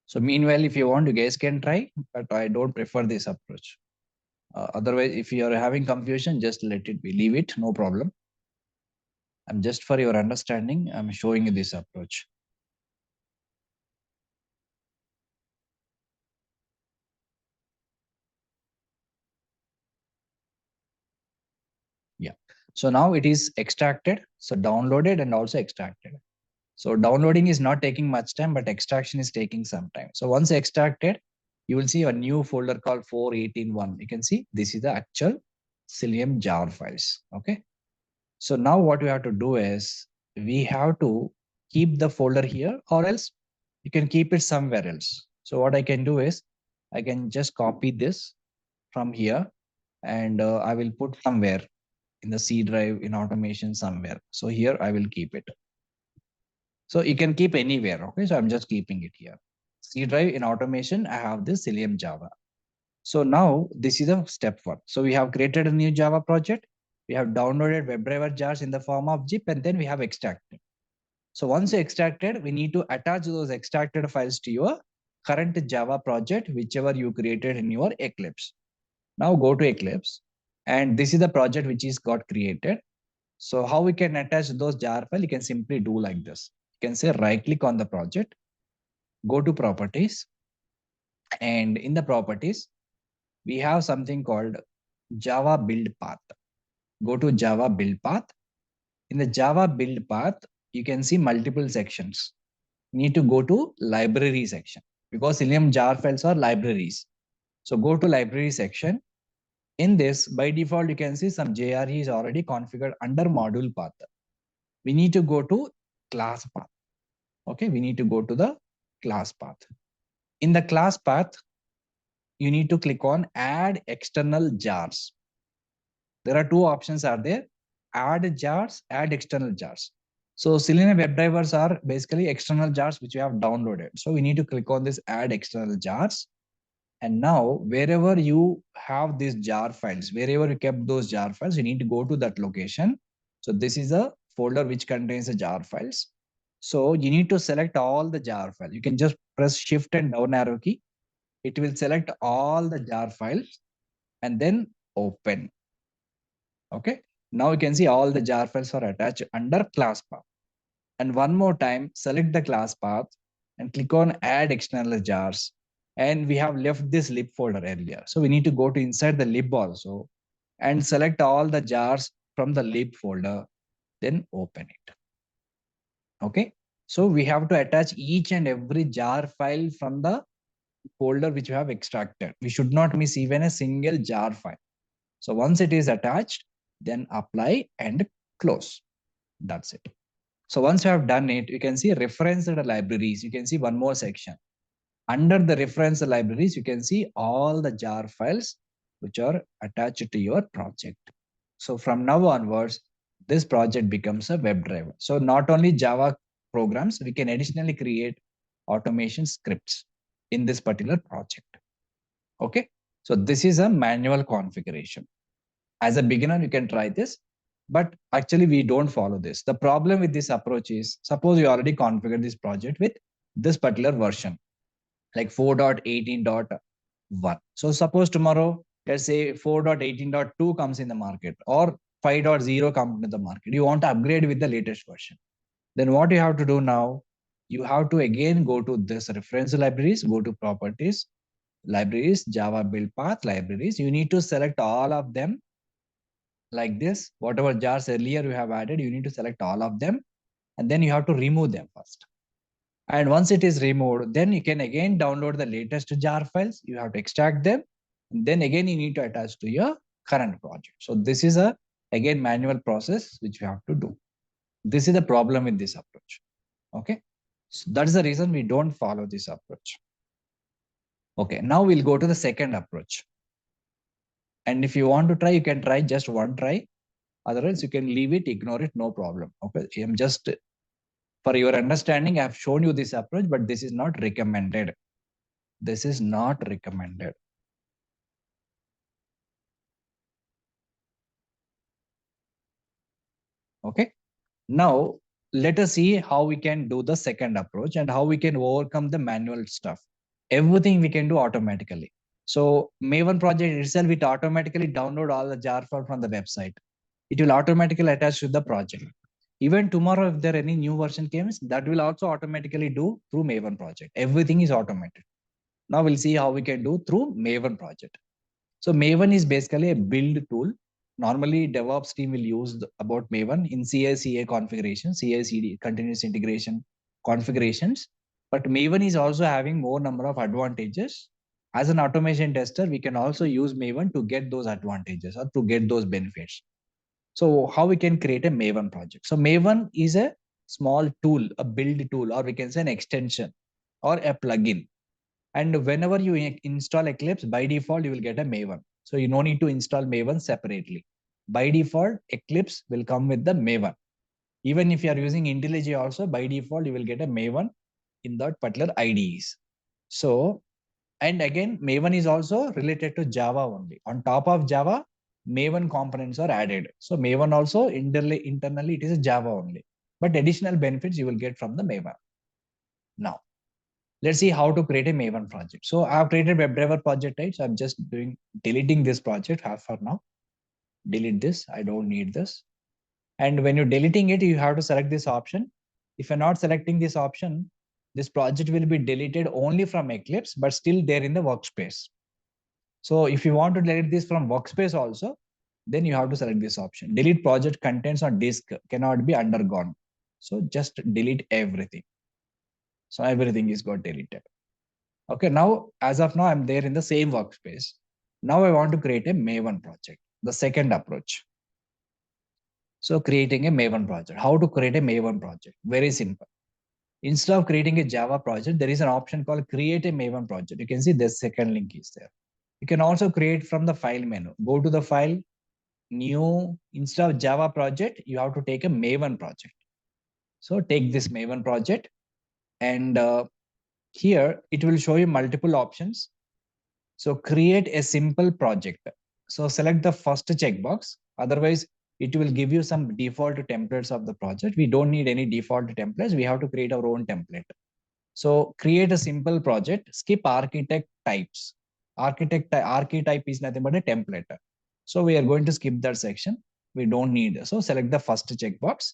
Speaker 1: So meanwhile, if you want, you guys can try, but I don't prefer this approach. Otherwise, if you are having confusion, just let it be, leave it, no problem. I'm just for your understanding, I'm showing you this approach. Yeah. So now it is extracted. So downloaded and also extracted. So downloading is not taking much time, but extraction is taking some time. So once extracted, you will see a new folder called 4.18.1. You can see this is the actual Selenium jar files. Okay. So now what we have to do is we have to keep the folder here, or else you can keep it somewhere else. So what I can do is I can just copy this from here, and I will put somewhere in the C drive in automation somewhere. So here I will keep it. So you can keep anywhere. Okay. So I'm just keeping it here. C drive in automation, I have this Selenium Java. So now this is a step 1. So we have created a new Java project. We have downloaded WebDriver jars in the form of zip, and then we have extracted. So once you extracted, we need to attach those extracted files to your current Java project, whichever you created in your Eclipse. Now go to Eclipse, and this is the project which is got created. So how we can attach those jar file? You can simply do like this. You can say right click on the project, go to properties, and in the properties, we have something called Java build path. Go to Java build path. In the Java build path, you can see multiple sections. You need to go to library section because Selenium jar files are libraries. So go to library section. In this, by default, you can see some JRE is already configured under module path. We need to go to class path. Okay, we need to go to the class path. In the class path, you need to click on add external jars. There are 2 options are there: add jars, add external jars. So Selenium WebDrivers are basically external jars which we have downloaded. So we need to click on this add external jars. And now wherever you have these jar files, wherever you kept those jar files, you need to go to that location. So this is a folder which contains the jar files. So you need to select all the jar files. You can just press shift and down arrow key. It will select all the jar files and then open. Okay. Now you can see all the jar files are attached under class path. And one more time, select the class path and click on add external jars. And we have left this lib folder earlier. So we need to go to inside the lib also and select all the jars from the lib folder, then open it. Okay. So we have to attach each and every jar file from the folder which you have extracted. We should not miss even a single jar file. So once it is attached, then apply and close. That's it. So once you have done it, you can see referenced libraries. You can see one more section. Under the reference libraries, you can see all the jar files which are attached to your project. So from now onwards, this project becomes a WebDriver. So not only Java programs, we can additionally create automation scripts in this particular project. Okay. So this is a manual configuration. As a beginner, you can try this, but actually we don't follow this. The problem with this approach is, suppose you already configured this project with this particular version, like 4.18.1. So suppose tomorrow, let's say 4.18.2 comes in the market, or 5.0 comes in the market. You want to upgrade with the latest version. Then what you have to do now, you have to again go to this reference libraries, go to properties, libraries, Java build path libraries. You need to select all of them like this. Whatever jars earlier you have added, you need to select all of them, and then you have to remove them first. And once it is removed, then you can again download the latest jar files. You have to extract them. Then again, you need to attach to your current project. So this is a, again, manual process which you have to do. This is the problem with this approach. Okay. So that's the reason we don't follow this approach. Okay. Now we'll go to the second approach. And if you want to try, you can try just one try. Otherwise, you can leave it, ignore it, no problem. Okay. I'm just, for your understanding, I have shown you this approach, but this is not recommended. This is not recommended. Okay. Now, let us see how we can do the second approach and how we can overcome the manual stuff. Everything we can do automatically. So Maven project itself, it automatically download all the jar file from the website. It will automatically attach to the project. Even tomorrow, if there any new version comes, that will also automatically do through Maven project. Everything is automated. Now we'll see how we can do through Maven project. So Maven is basically a build tool. Normally, DevOps team will use about Maven in CI/CD configuration, CI/CD continuous integration configurations. But Maven is also having more number of advantages. As an automation tester, we can also use Maven to get those advantages or to get those benefits. So how we can create a Maven project? So Maven is a small tool, a build tool, or we can say an extension or a plugin. And whenever you install Eclipse, by default, you will get a Maven. So you no need to install Maven separately. By default, Eclipse will come with the Maven. Even if you are using IntelliJ also, by default, you will get a Maven in that particular IDEs. So, and again, Maven is also related to Java only. On top of Java, Maven components are added. So Maven also internally, it is a Java only. But additional benefits you will get from the Maven. Now, let's see how to create a Maven project. So I've created WebDriver project, right? So I'm just deleting this project for now. Delete this. I don't need this. And when you're deleting it, you have to select this option. If you're not selecting this option, this project will be deleted only from Eclipse, but still there in the workspace. So if you want to delete this from workspace also, then you have to select this option. Delete project contents on disk cannot be undergone. So just delete everything. So everything is got deleted. Okay, now as of now, I'm there in the same workspace. Now I want to create a Maven project, the second approach. So creating a Maven project. How to create a Maven project? Very simple. Instead of creating a Java project, there is an option called create a Maven project. You can see the second link is there. You can also create from the file menu. Go to the file, new, instead of Java project, you have to take a Maven project. So take this Maven project, and here it will show you multiple options. So create a simple project. So select the first checkbox. Otherwise, it will give you some default templates of the project. We don't need any default templates. We have to create our own template. So create a simple project. Skip architect types. Archetype is nothing but a template. So we are going to skip that section. We don't need. So select the first checkbox.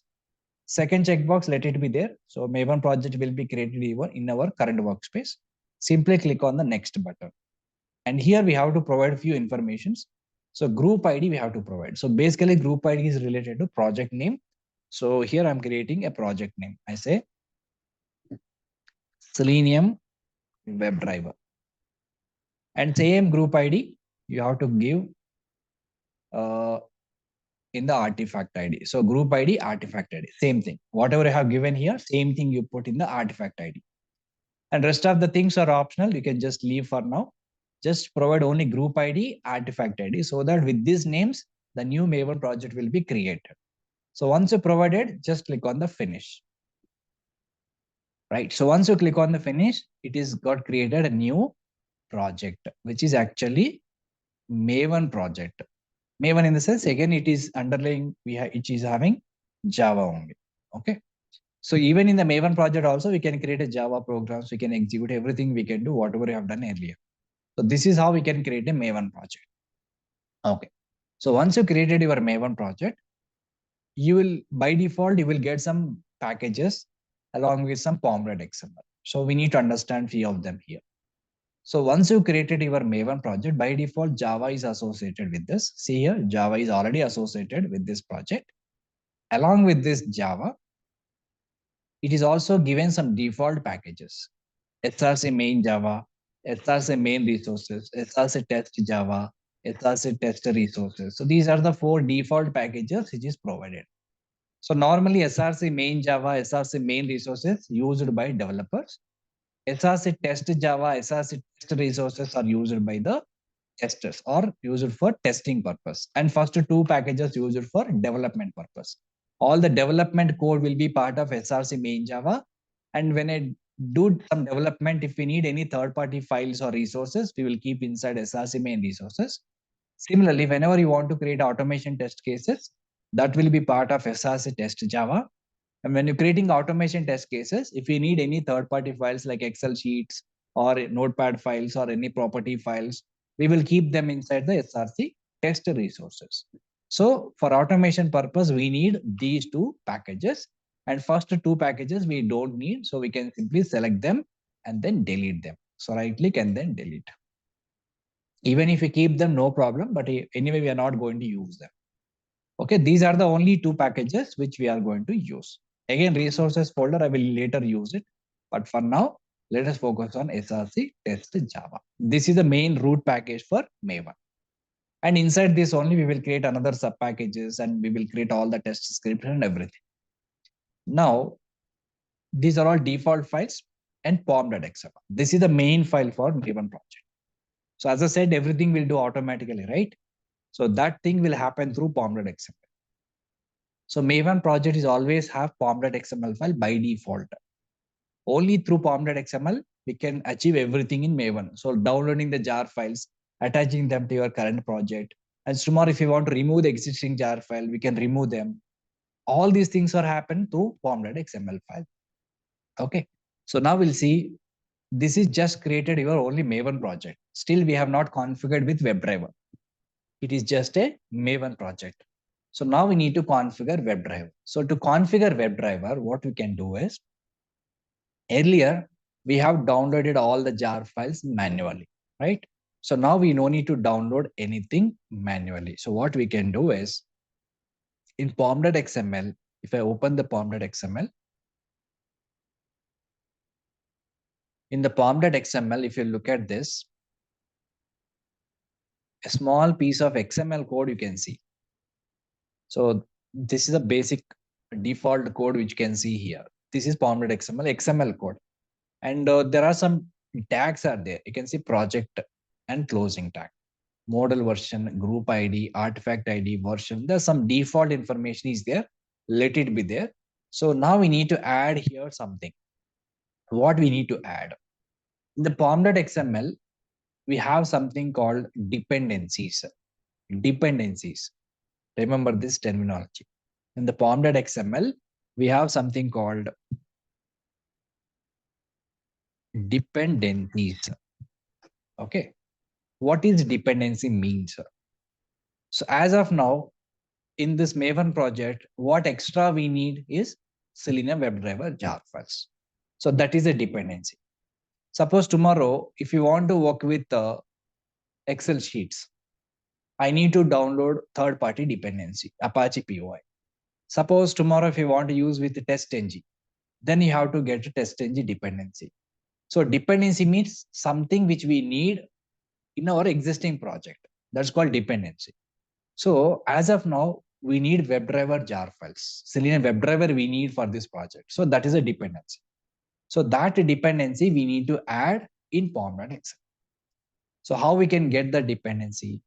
Speaker 1: Second checkbox, let it be there. So Maven project will be created in our current workspace. Simply click on the next button. And here we have to provide a few informations. So group ID we have to provide. So basically group ID is related to project name. So here I'm creating a project name. I say Selenium WebDriver. And same group ID, you have to give in the artifact ID. So group ID, artifact ID, same thing. Whatever I have given here, same thing you put in the artifact ID. And rest of the things are optional. You can just leave for now. Just provide only group ID, artifact ID, so that with these names, the new Maven project will be created. So once you provided, just click on the finish. Right. So once you click on the finish, it is got created a new project, which is actually Maven project. Maven in the sense, again, it is underlying, it is having Java only. Okay. So even in the Maven project also, we can create a Java programs, we can execute everything we can do, whatever we have done earlier. So this is how we can create a Maven project. Okay. So once you created your Maven project, you will, by default, you will get some packages along with some pom.xml. So we need to understand few of them here. So once you created your Maven project, by default, Java is associated with this. See here, Java is already associated with this project. Along with this Java, it is also given some default packages. SRC main Java, SRC main resources, SRC test Java, SRC test resources. So these are the 4 default packages which is provided. So normally SRC main Java, SRC main resources used by developers. SRC test Java, SRC test resources are used by the testers or used for testing purpose. And first 2 packages used for development purpose. All the development code will be part of SRC main Java. And when I do some development, if we need any third-party files or resources, we will keep inside SRC main resources. Similarly, whenever you want to create automation test cases, that will be part of SRC test Java. And when you're creating automation test cases, if you need any third-party files like Excel sheets or Notepad files or any property files, we will keep them inside the SRC test resources. So for automation purpose, we need these 2 packages. And first 2 packages we don't need. So we can simply select them and then delete them. So right click and then delete. Even if we keep them, no problem. But anyway, we are not going to use them. Okay, these are the only 2 packages which we are going to use. Again, resources folder, I will later use it. But for now, let us focus on SRC test Java. This is the main root package for Maven. And inside this only, we will create another sub packages and we will create all the test scripts and everything. Now, these are all default files and pom.xml. This is the main file for Maven project. So as I said, everything will do automatically, right? So that thing will happen through pom.xml. So Maven project is always have pom.xml file by default. Only through pom.xml, we can achieve everything in Maven. So downloading the jar files, attaching them to your current project. And tomorrow, if you want to remove the existing jar file, we can remove them. All these things are happen through pom.xml file. Okay. So now we'll see, this is just created your only Maven project. Still, we have not configured with WebDriver. It is just a Maven project. So now we need to configure WebDriver. So to configure WebDriver, what we can do is, earlier, we have downloaded all the jar files manually, right? So now we no need to download anything manually. So what we can do is, in pom.xml, if I open the pom.xml, in the pom.xml, if you look at this, a small piece of XML code you can see. So this is a basic default code which you can see here. This is pom.xml XML code. And there are some tags are there. You can see project and closing tag, model version, group ID, artifact ID, version. There's some default information is there. Let it be there. So now we need to add here something. What we need to add? In the pom.xml, we have something called dependencies. Dependencies. Remember this terminology. In the pom.xml, we have something called dependencies. Okay. What is dependency means? So as of now, in this Maven project, what extra we need is Selenium WebDriver jar files. So that is a dependency. Suppose tomorrow, if you want to work with Excel sheets, I need to download third-party dependency, Apache POI. Suppose tomorrow, if you want to use with TestNG, then you have to get a TestNG dependency. So dependency means something which we need in our existing project. That's called dependency. So as of now, we need WebDriver jar files. Selenium WebDriver we need for this project. So that is a dependency. So that dependency we need to add in pom.xml. So how we can get the dependency?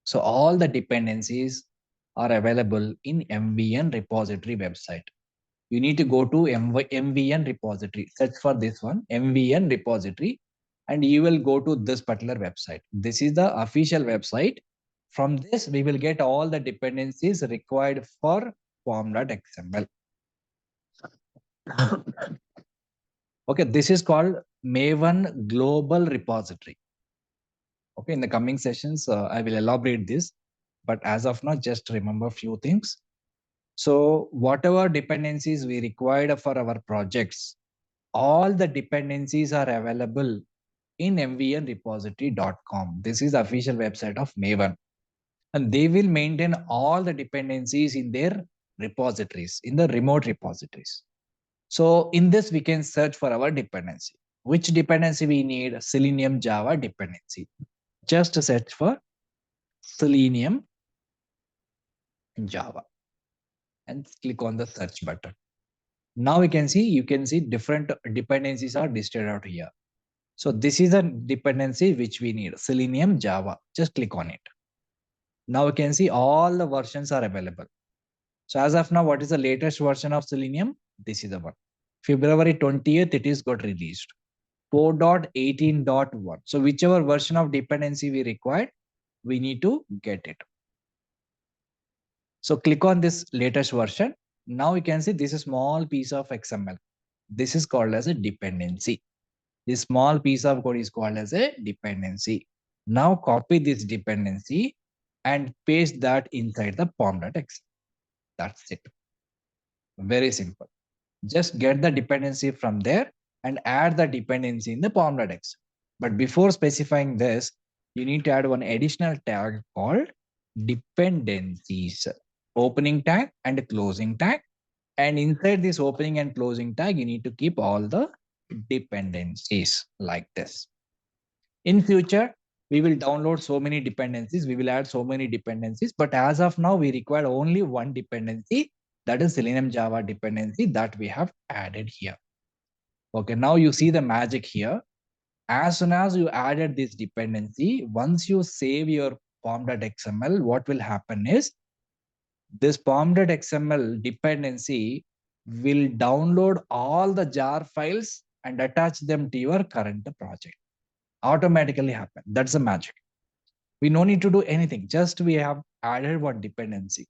Speaker 1: So all the dependencies are available in MVN repository website. You need to go to MVN repository, search for this one, MVN repository, and you will go to this particular website. This is the official website. From this, we will get all the dependencies required for pom.xml. Okay, this is called Maven Global Repository. Okay, in the coming sessions, I will elaborate this. But as of now, just remember a few things. So whatever dependencies we required for our projects, all the dependencies are available in mvnrepository.com. This is the official website of Maven. And they will maintain all the dependencies in their repositories, in the remote repositories. So in this, we can search for our dependency. Which dependency we need? Selenium Java dependency. Just search for Selenium Java and click on the search button. Now you can see different dependencies are listed out here. So this is a dependency which we need, Selenium Java. Just click on it. Now you can see all the versions are available. So as of now, what is the latest version of Selenium? This is the one. February 20th, it is got released. 4.18.1. So whichever version of dependency we require, we need to get it. So click on this latest version. Now you can see this is a small piece of XML. This is called as a dependency. This small piece of code is called as a dependency. Now copy this dependency and paste that inside the pom.xml. That's it. Very simple. Just get the dependency from there and add the dependency in the pom.xml. But before specifying this, you need to add one additional tag called dependencies. Opening tag and closing tag. And inside this opening and closing tag, you need to keep all the dependencies like this. In future, we will download so many dependencies. We will add so many dependencies. But as of now, we require only one dependency. That is Selenium Java dependency that we have added here. Okay, now you see the magic here. As soon as you added this dependency, once you save your pom.xml, what will happen is this pom.xml dependency will download all the jar files and attach them to your current project. Automatically happen. That's the magic. We no need to do anything. Just we have added one dependency.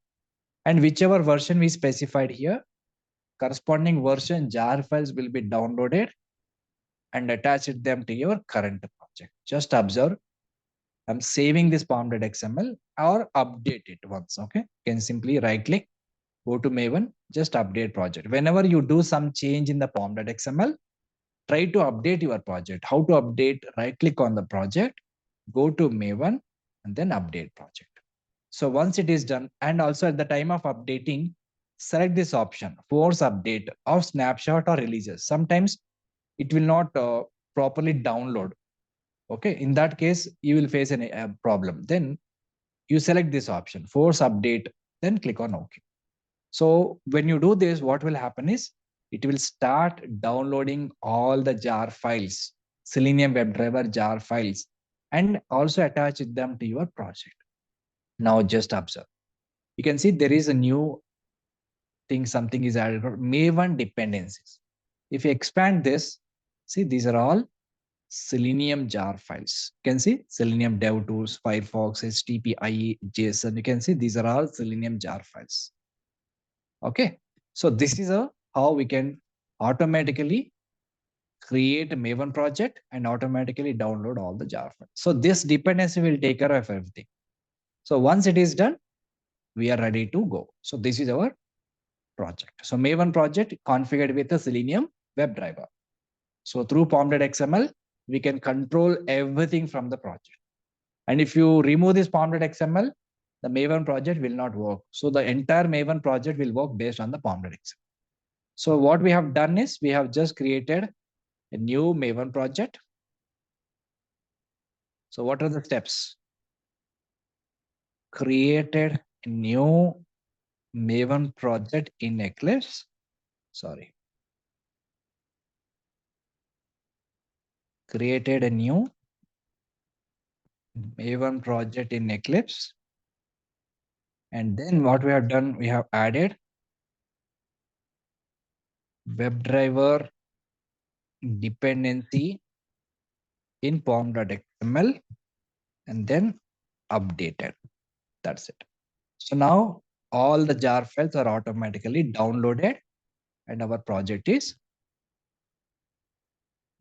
Speaker 1: And whichever version we specified here, corresponding version jar files will be downloaded and attached them to your current project. Just observe. I'm saving this pom.xml or update it once. Okay. You can simply right click, go to Maven, just update project. Whenever you do some change in the pom.xml, try to update your project. How to update? Right click on the project, go to Maven, and then update project. So once it is done, and also at the time of updating, select this option, force update of snapshot or releases. Sometimes it will not properly download. Okay, in that case, you will face a problem. Then you select this option, force update, then click on OK. So when you do this, what will happen is it will start downloading all the jar files, Selenium WebDriver jar files, and also attach them to your project. Now just observe. You can see there is a new thing, something is added, Maven dependencies. If you expand this, see these are all Selenium jar files. You can see Selenium Dev Tools, Firefox, HTTP, IE, JSON. You can see these are all Selenium jar files. Okay, so this is how we can automatically create a Maven project and automatically download all the jar files. So this dependency will take care of everything. So once it is done, we are ready to go. So this is our project. So Maven project configured with the Selenium WebDriver. So through pom.xml, we can control everything from the project. And if you remove this pom.xml, the Maven project will not work. So the entire Maven project will work based on the pom.xml. So what we have done is we have just created a new Maven project. So what are the steps? Created a new Maven project in Eclipse. Sorry. Created a new Maven project in Eclipse. And then what we have done, we have added WebDriver dependency in pom.xml and then updated. That's it. So now all the jar files are automatically downloaded and our project is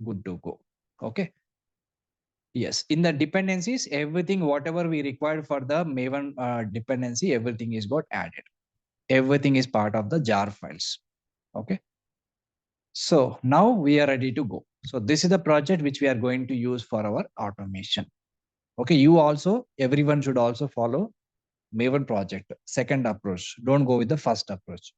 Speaker 1: good to go. Okay. Yes. In the dependencies, everything, whatever we required for the Maven dependency, everything is got added. Everything is part of the jar files. Okay. So now we are ready to go. So this is the project which we are going to use for our automation. Okay. You also, everyone should also follow Maven project, second approach. Don't go with the first approach.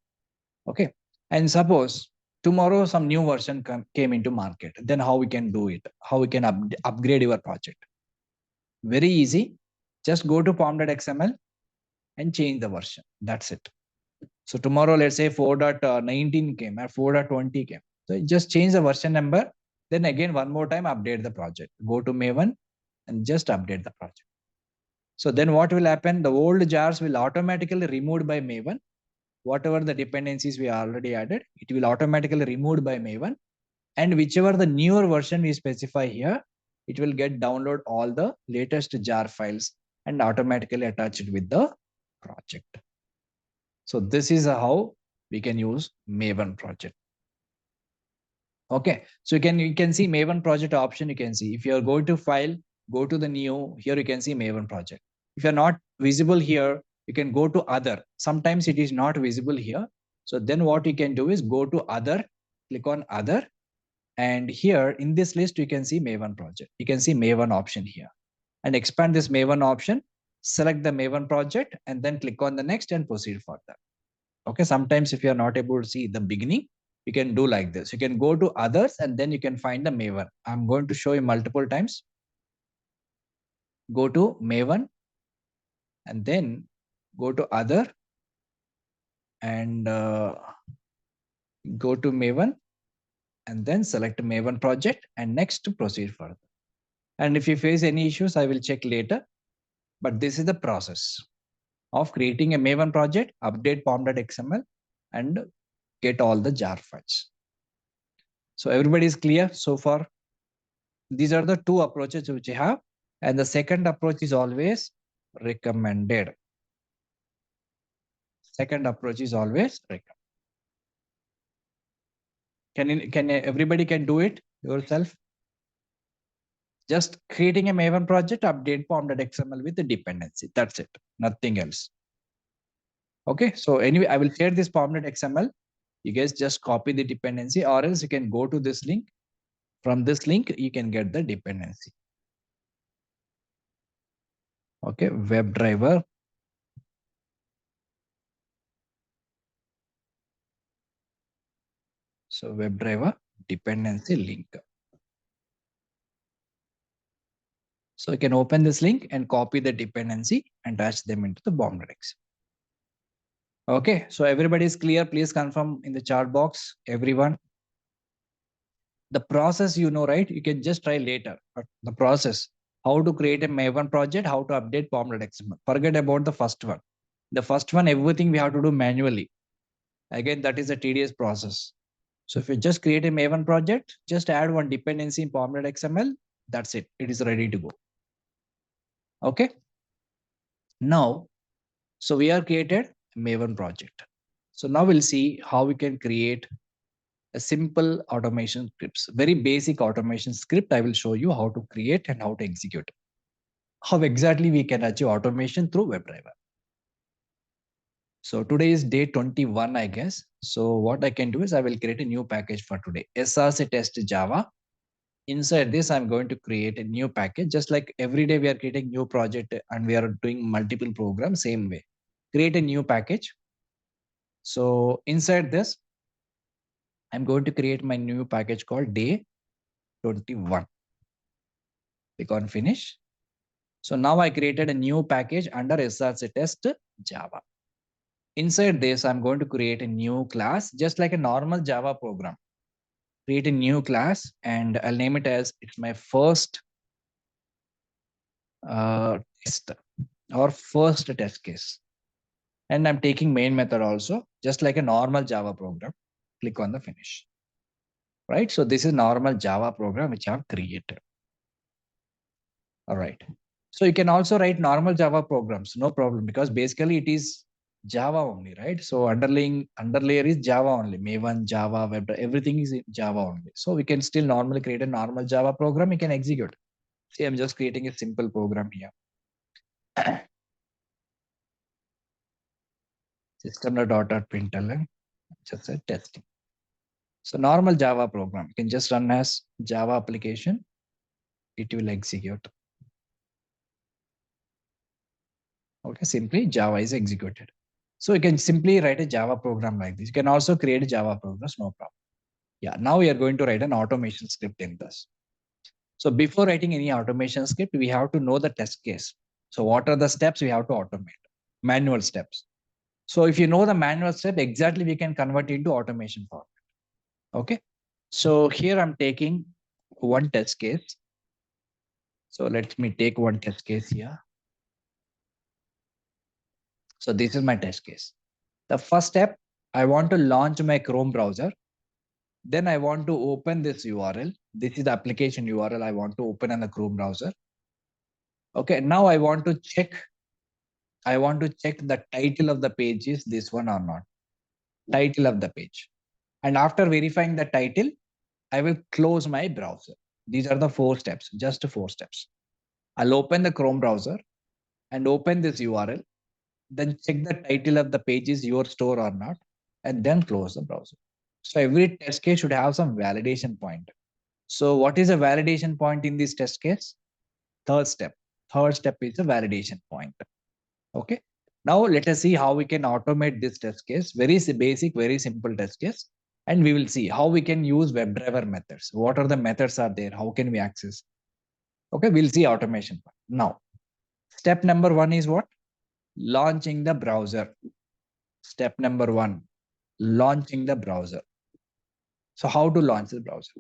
Speaker 1: Okay. And suppose tomorrow some new version came into market, then how we can do it? How we can upgrade your project? Very easy. Just go to pom.xml and change the version. That's it. So tomorrow, let's say 4.19 came or 4.20 came. So just change the version number. Then again, one more time, update the project. Go to Maven and just update the project. So then what will happen? The old jars will automatically removed by Maven. Whatever the dependencies we already added, it will automatically removed by Maven. And whichever the newer version we specify here, it will get download all the latest jar files and automatically attach it with the project. So this is how we can use Maven project. Okay, so you can see Maven project option. You can see if you are going to file, go to the new. Here you can see Maven project. If you are not visible here, you can go to other. Sometimes it is not visible here. So then what you can do is go to other, click on other, and here in this list you can see Maven project. You can see Maven option here, and expand this Maven option. Select the Maven project and then click on the next and proceed further. Okay, sometimes if you are not able to see the beginning, you can do like this. You can go to others and then you can find the Maven. I'm going to show you multiple times. Go to Maven and then go to other and go to Maven and then select Maven project and next to proceed further. And if you face any issues, I will check later. But this is the process of creating a Maven project, update pom.xml and get all the jar files. So everybody is clear so far? These are the two approaches which you have. And the second approach is always recommended. Second approach is always recommended. Can everybody can do it yourself? Just creating a Maven project, update pom.xml with the dependency. That's it. Nothing else. Okay. So anyway, I will share this pom.xml. You guys just copy the dependency, or else you can go to this link. From this link, you can get the dependency. Okay. WebDriver. So WebDriver dependency link. So you can open this link and copy the dependency and attach them into the pom.xml. Okay, so everybody is clear. Please confirm in the chat box, everyone. The process, you know, right? You can just try later. But the process, how to create a Maven project, how to update pom.xml. Forget about the first one. The first one, everything we have to do manually. Again, that is a tedious process. So if you just create a Maven project, just add one dependency in pom.xml. That's it. It is ready to go. Okay. Now, so we are created a Maven project. So now we'll see how we can create a simple automation scripts, very basic automation script. I will show you how to create and how to execute. How exactly we can achieve automation through WebDriver. So today is day 21, I guess. So what I can do is I will create a new package for today. SRC test Java. Inside this, I'm going to create a new package. Just like every day we are creating new project and we are doing multiple programs, same way. Create a new package. So inside this, I'm going to create my new package called day 21. Click on finish. So now I created a new package under src test Java. Inside this, I'm going to create a new class, just like a normal Java program. Create a new class and I'll name it as it's my first test or first test case. And I'm taking main method also, just like a normal Java program. Click on the finish. Right. So this is normal Java program which I've created. All right. So you can also write normal Java programs, no problem, because basically it is Java only, right? So underlayer is Java only. Maven, Java, Web, everything is in Java only. So we can still normally create a normal Java program. We can execute. See, I'm just creating a simple program here. System.out.println, just a testing. So normal Java program, you can just run as Java application. It will execute. Okay, simply Java is executed. So you can simply write a Java program like this. You can also create Java programs, no problem. Yeah, now we are going to write an automation script in this. So before writing any automation script, we have to know the test case. So what are the steps we have to automate? Manual steps. So if you know the manual step, exactly we can convert it into automation format. Okay. So here I'm taking one test case. So let me take one test case here. So this is my test case. The first step, I want to launch my Chrome browser. Then I want to open this URL. This is the application URL I want to open in the Chrome browser. Okay, now I want to check the title of the page is this one or not. Title of the page. And after verifying the title, I will close my browser. These are the 4 steps, just 4 steps. I'll open the Chrome browser and open this URL. Then check the title of the page is your store or not, and then close the browser. So every test case should have some validation point. So what is a validation point in this test case? Third step. Third step is a validation point. Okay. Now let us see how we can automate this test case. Very basic, very simple test case. And we will see how we can use WebDriver methods. What are the methods are there? How can we access? Okay, we'll see automation. Now, step number 1 is what? Launching the browser. Step number 1, launching the browser. So how to launch the browser?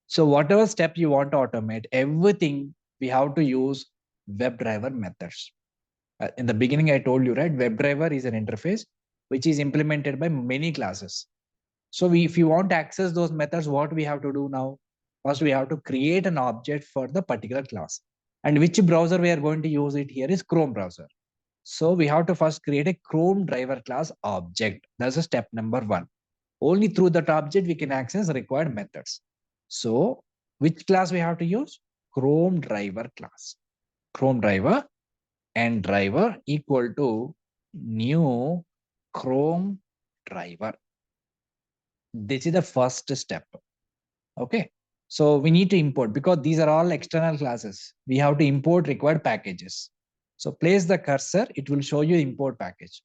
Speaker 1: So whatever step you want to automate, everything we have to use WebDriver methods. In the beginning, I told you, right? WebDriver is an interface which is implemented by many classes. So if you want to access those methods, what we have to do now? First, we have to create an object for the particular class. And which browser we are going to use it here is Chrome browser. So we have to first create a Chrome driver class object. That's a step number 1. Only through that object we can access required methods. So which class we have to use? Chrome driver class. Chrome driver and driver equal to new Chrome driver. This is the first step. Okay. So we need to import because these are all external classes. We have to import required packages. So place the cursor, it will show you import package.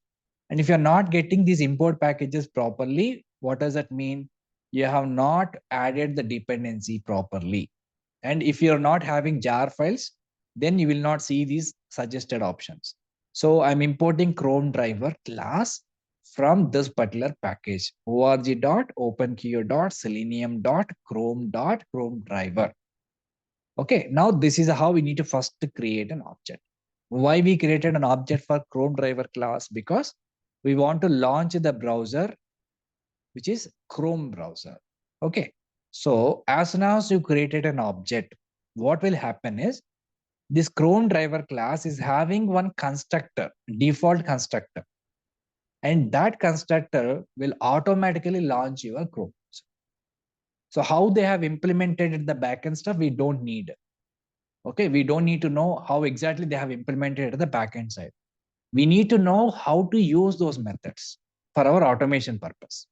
Speaker 1: And if you're not getting these import packages properly, what does that mean? You have not added the dependency properly. And if you're not having jar files, then you will not see these suggested options. So I'm importing Chrome driver class from this particular package, org.openqr.selenium.chrome.chrome driver. Okay, now this is how we need to first create an object. Why we created an object for Chrome driver class? Because we want to launch the browser, which is Chrome browser. Okay, so as soon as you created an object, what will happen is this Chrome driver class is having one constructor, default constructor. And that constructor will automatically launch your Chrome. So how they have implemented the backend stuff, we don't need. Okay, we don't need to know how exactly they have implemented the backend side. We need to know how to use those methods for our automation purpose.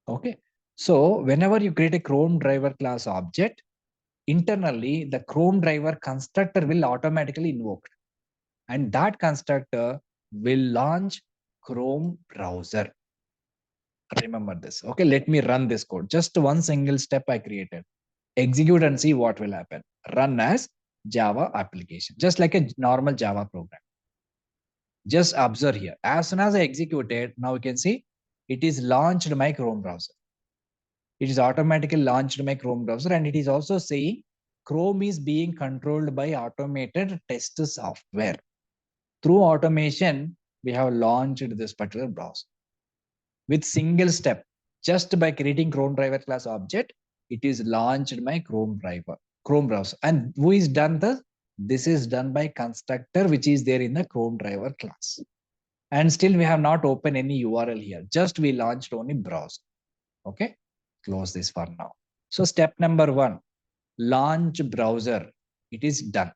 Speaker 1: Okay, so whenever you create a Chrome driver class object, internally the Chrome driver constructor will automatically invoke, and that constructor will launch Chrome browser. Remember this. Okay, let me run this code. Just one single step I created. Execute and see what will happen. Run as Java application, just like a normal Java program. Just observe here. As soon as I execute it, now you can see it is launched my Chrome browser. It is automatically launched my Chrome browser, and it is also saying Chrome is being controlled by automated test software. Through automation, we have launched this particular browser with single step. Just by creating Chrome driver class object, it is launched my Chrome browser. And who is done this? This is done by constructor, which is there in the Chrome driver class. And still we have not opened any URL here. Just we launched only browser. Okay, close this for now. So step number 1, launch browser. It is done.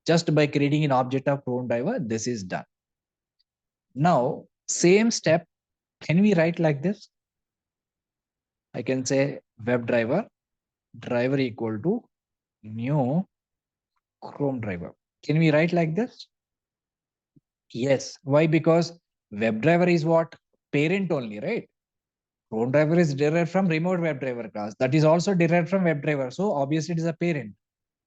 Speaker 1: Just by creating an object of Chrome driver, this is done. Now, same step, can we write like this? I can say WebDriver, driver equal to new Chrome driver. Can we write like this? Yes. Why? Because WebDriver is what? Parent only, right? Chrome driver is derived from remote WebDriver class. That is also derived from WebDriver. So obviously it is a parent.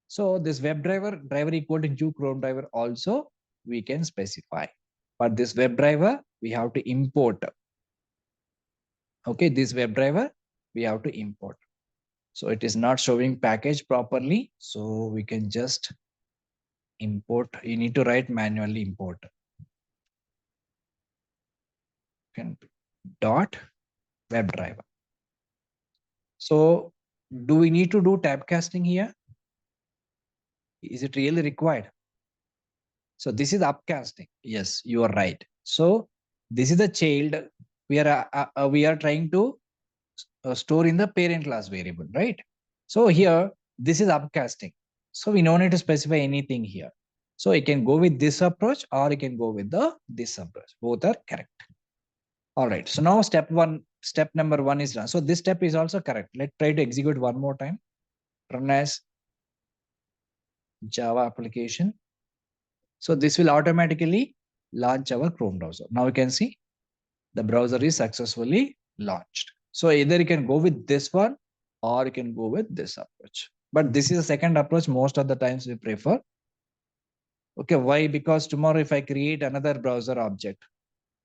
Speaker 1: So this WebDriver, driver equal to new Chrome driver also we can specify. But this WebDriver, we have to import. Okay, this WebDriver, we have to import. So it is not showing package properly. So we can just import. You need to write manually import. Dot WebDriver. So do we need to do tab casting here? Is it really required? So this is upcasting. Yes, you are right. So this is the child we are trying to store in the parent class variable, right? So here, this is upcasting. So we don't need to specify anything here. So you can go with this approach or you can go with this approach. Both are correct. All right. So now step number 1 is done. So this step is also correct. Let's try to execute one more time. Run as Java application. So this will automatically launch our Chrome browser. Now you can see the browser is successfully launched. So either you can go with this one or you can go with this approach. But this is the second approach most of the times we prefer. Okay, why? Because tomorrow if I create another browser object,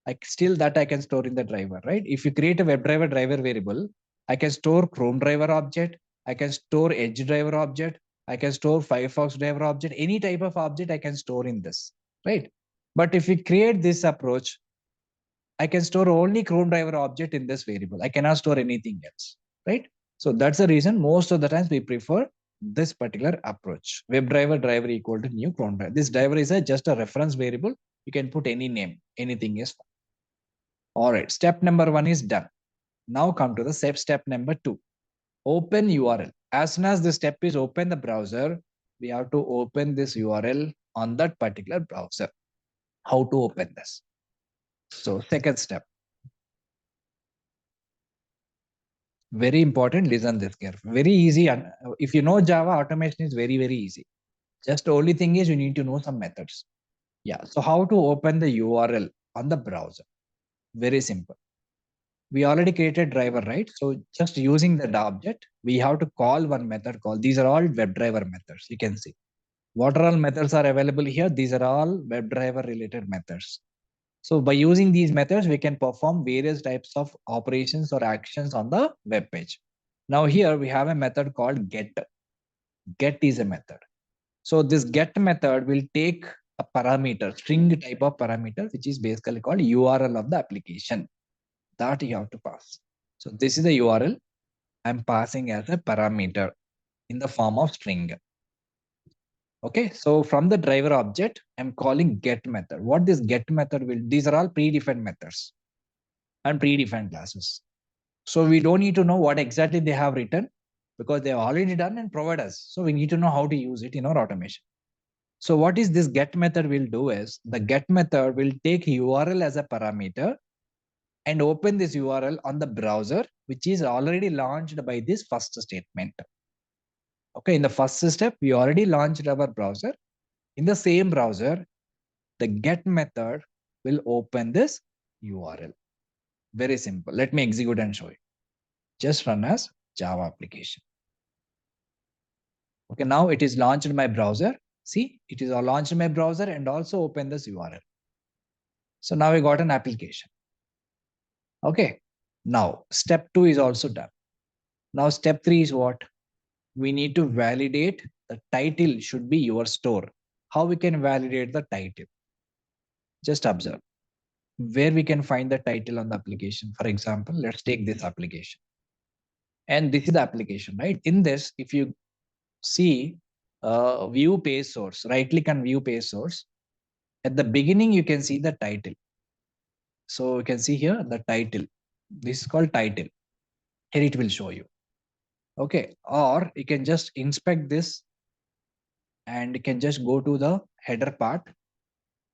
Speaker 1: I can store in the driver, right? If you create a WebDriver driver variable, I can store Chrome driver object, I can store Edge driver object, I can store Firefox driver object, any type of object I can store in this, right? But if we create this approach, I can store only Chrome driver object in this variable. I cannot store anything else, right? So that's the reason most of the times we prefer this particular approach. WebDriver driver equal to new Chrome driver. This driver is just a reference variable. You can put any name, anything is fine. All right, step number 1 is done. Now come to the step number 2. Open URL. As soon as the step is open the browser, we have to open this URL on that particular browser. How to open this? So second step. Very important, listen this carefully. Very easy. If you know Java, automation is very, very easy. Just the only thing is you need to know some methods. Yeah. So how to open the URL on the browser? Very simple. We already created driver, right? So just using that object, we have to call one method called. These are all WebDriver methods. You can see what are all methods are available here. These are all WebDriver related methods. So by using these methods, we can perform various types of operations or actions on the web page. Now here we have a method called get. Get is a method. So this get method will take a parameter, string type of parameter, which is basically called URL of the application that you have to pass. So this is the URL I'm passing as a parameter in the form of string. Okay, so from the driver object, I'm calling get method. What this get method will, these are all predefined methods and predefined classes. So we don't need to know what exactly they have written because they have already done and provide us. So we need to know how to use it in our automation. So what is this get method will do is the get method will take URL as a parameter and open this URL on the browser, which is already launched by this first statement. Okay, in the first step, we already launched our browser. In the same browser, the get method will open this URL. Very simple. Let me execute and show you. Just run as Java application. Okay, now it is launched in my browser. See, it is all launched in my browser and also open this URL. So now we got an application. Okay. Now step 2 is also done. Now step 3 is what? We need to validate the title should be your store. How we can validate the title? Just observe where we can find the title on the application. For example, let's take this application. And this is the application, right? In this, if you see view page source, right click on view page source. At the beginning, you can see the title. So you can see here the title. This is called title. Here it will show you. Okay. Or you can just inspect this and you can just go to the header part.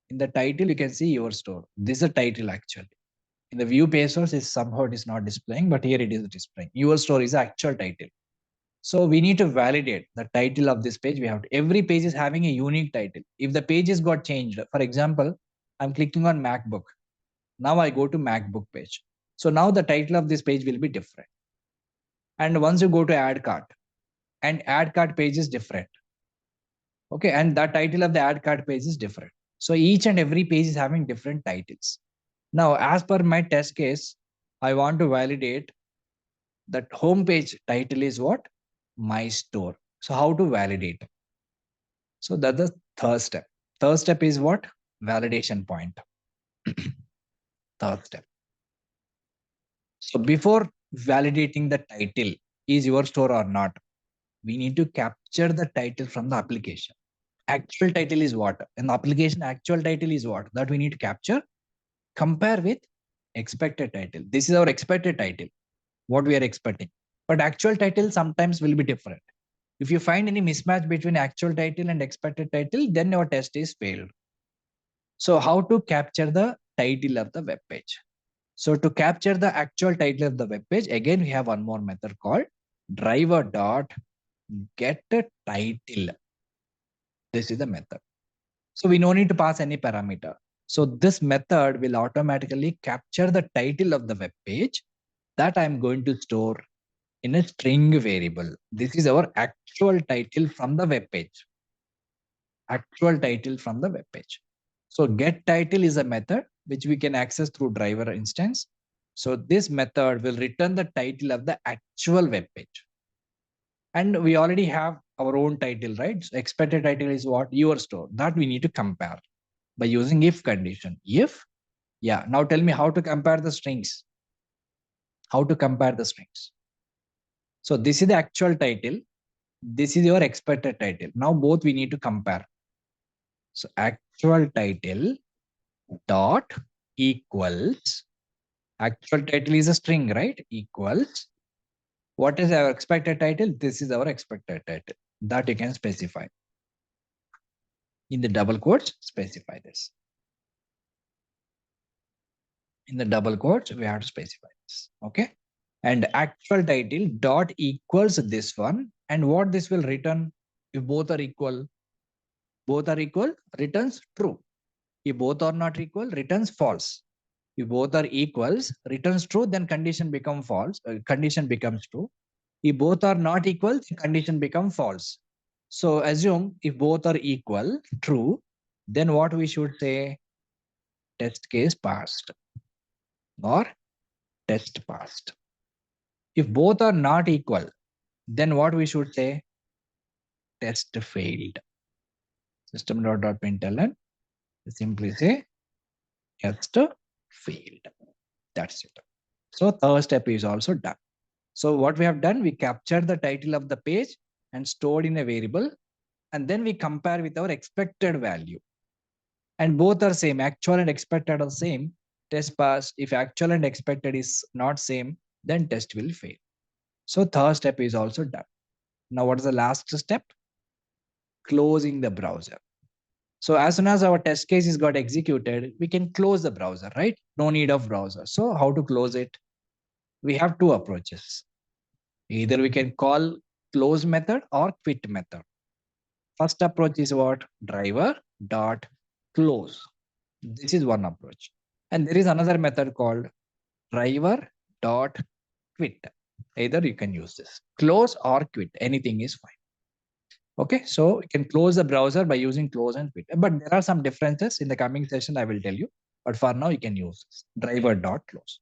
Speaker 1: In the title, you can see your store. This is a title actually. In the view page source, is somehow it is not displaying, but here it is displaying. Your store is the actual title. So we need to validate the title of this page. We have to, every page is having a unique title. If the pages got changed, for example, I'm clicking on MacBook. Now I go to MacBook page. So now the title of this page will be different. And once you go to add cart, and add cart page is different. Okay, and the title of the add cart page is different. So each and every page is having different titles. Now, as per my test case, I want to validate that home page title is what? My store. So how to validate? So that's the third step. Third step is what? Validation point. Third step. So before validating the title is your store or not, we need to capture the title from the application. Actual title is what? In the application, actual title is what? That we need to capture. Compare with expected title. This is our expected title, what we are expecting. But actual title sometimes will be different. If you find any mismatch between actual title and expected title, then your test is failed. So how to capture the title of the web page? So to capture the actual title of the web page, again, we have one more method called driver.getTitle. This is the method. So we no need to pass any parameter. So this method will automatically capture the title of the web page that I'm going to store in a string variable. This is our actual title from the web page. Actual title from the web page. So get title is a method which we can access through driver instance. So this method will return the title of the actual web page. And we already have our own title, right? So expected title is what? Your store. That we need to compare by using if condition. If, yeah. Now tell me how to compare the strings. How to compare the strings. So this is the actual title. This is your expected title. Now both we need to compare. So actual title dot equals, actual title is a string, right? Equals, what is our expected title? This is our expected title that you can specify. In the double quotes, specify this. In the double quotes, we have to specify this. Okay. And actual title dot equals this one. And what this will return if both are equal? Both are equal, returns true. If both are not equal, returns false. If both are equals, returns true, then condition becomes false. Condition becomes true. If both are not equal, condition becomes false. So assume if both are equal, true, then what we should say? Test case passed or test passed. If both are not equal, then what we should say? Test failed. System.println, simply say test failed. That's it. So third step is also done. So what we have done, we captured the title of the page and stored in a variable, and then we compare with our expected value. And both are same, actual and expected are same, test pass. If actual and expected is not same, then test will fail. So third step is also done. Now what is the last step? Closing the browser. So as soon as our test case is got executed, we can close the browser, right? No need of browser. So how to close it? We have two approaches. Either we can call close method or quit method. First approach is what? Driver dot close. This is one approach. And there is another method called driver dot quit. Either you can use this. Close or quit. Anything is fine. Okay, so you can close the browser by using close and quit. But there are some differences in the coming session. I will tell you. But for now, you can use this, driver.close.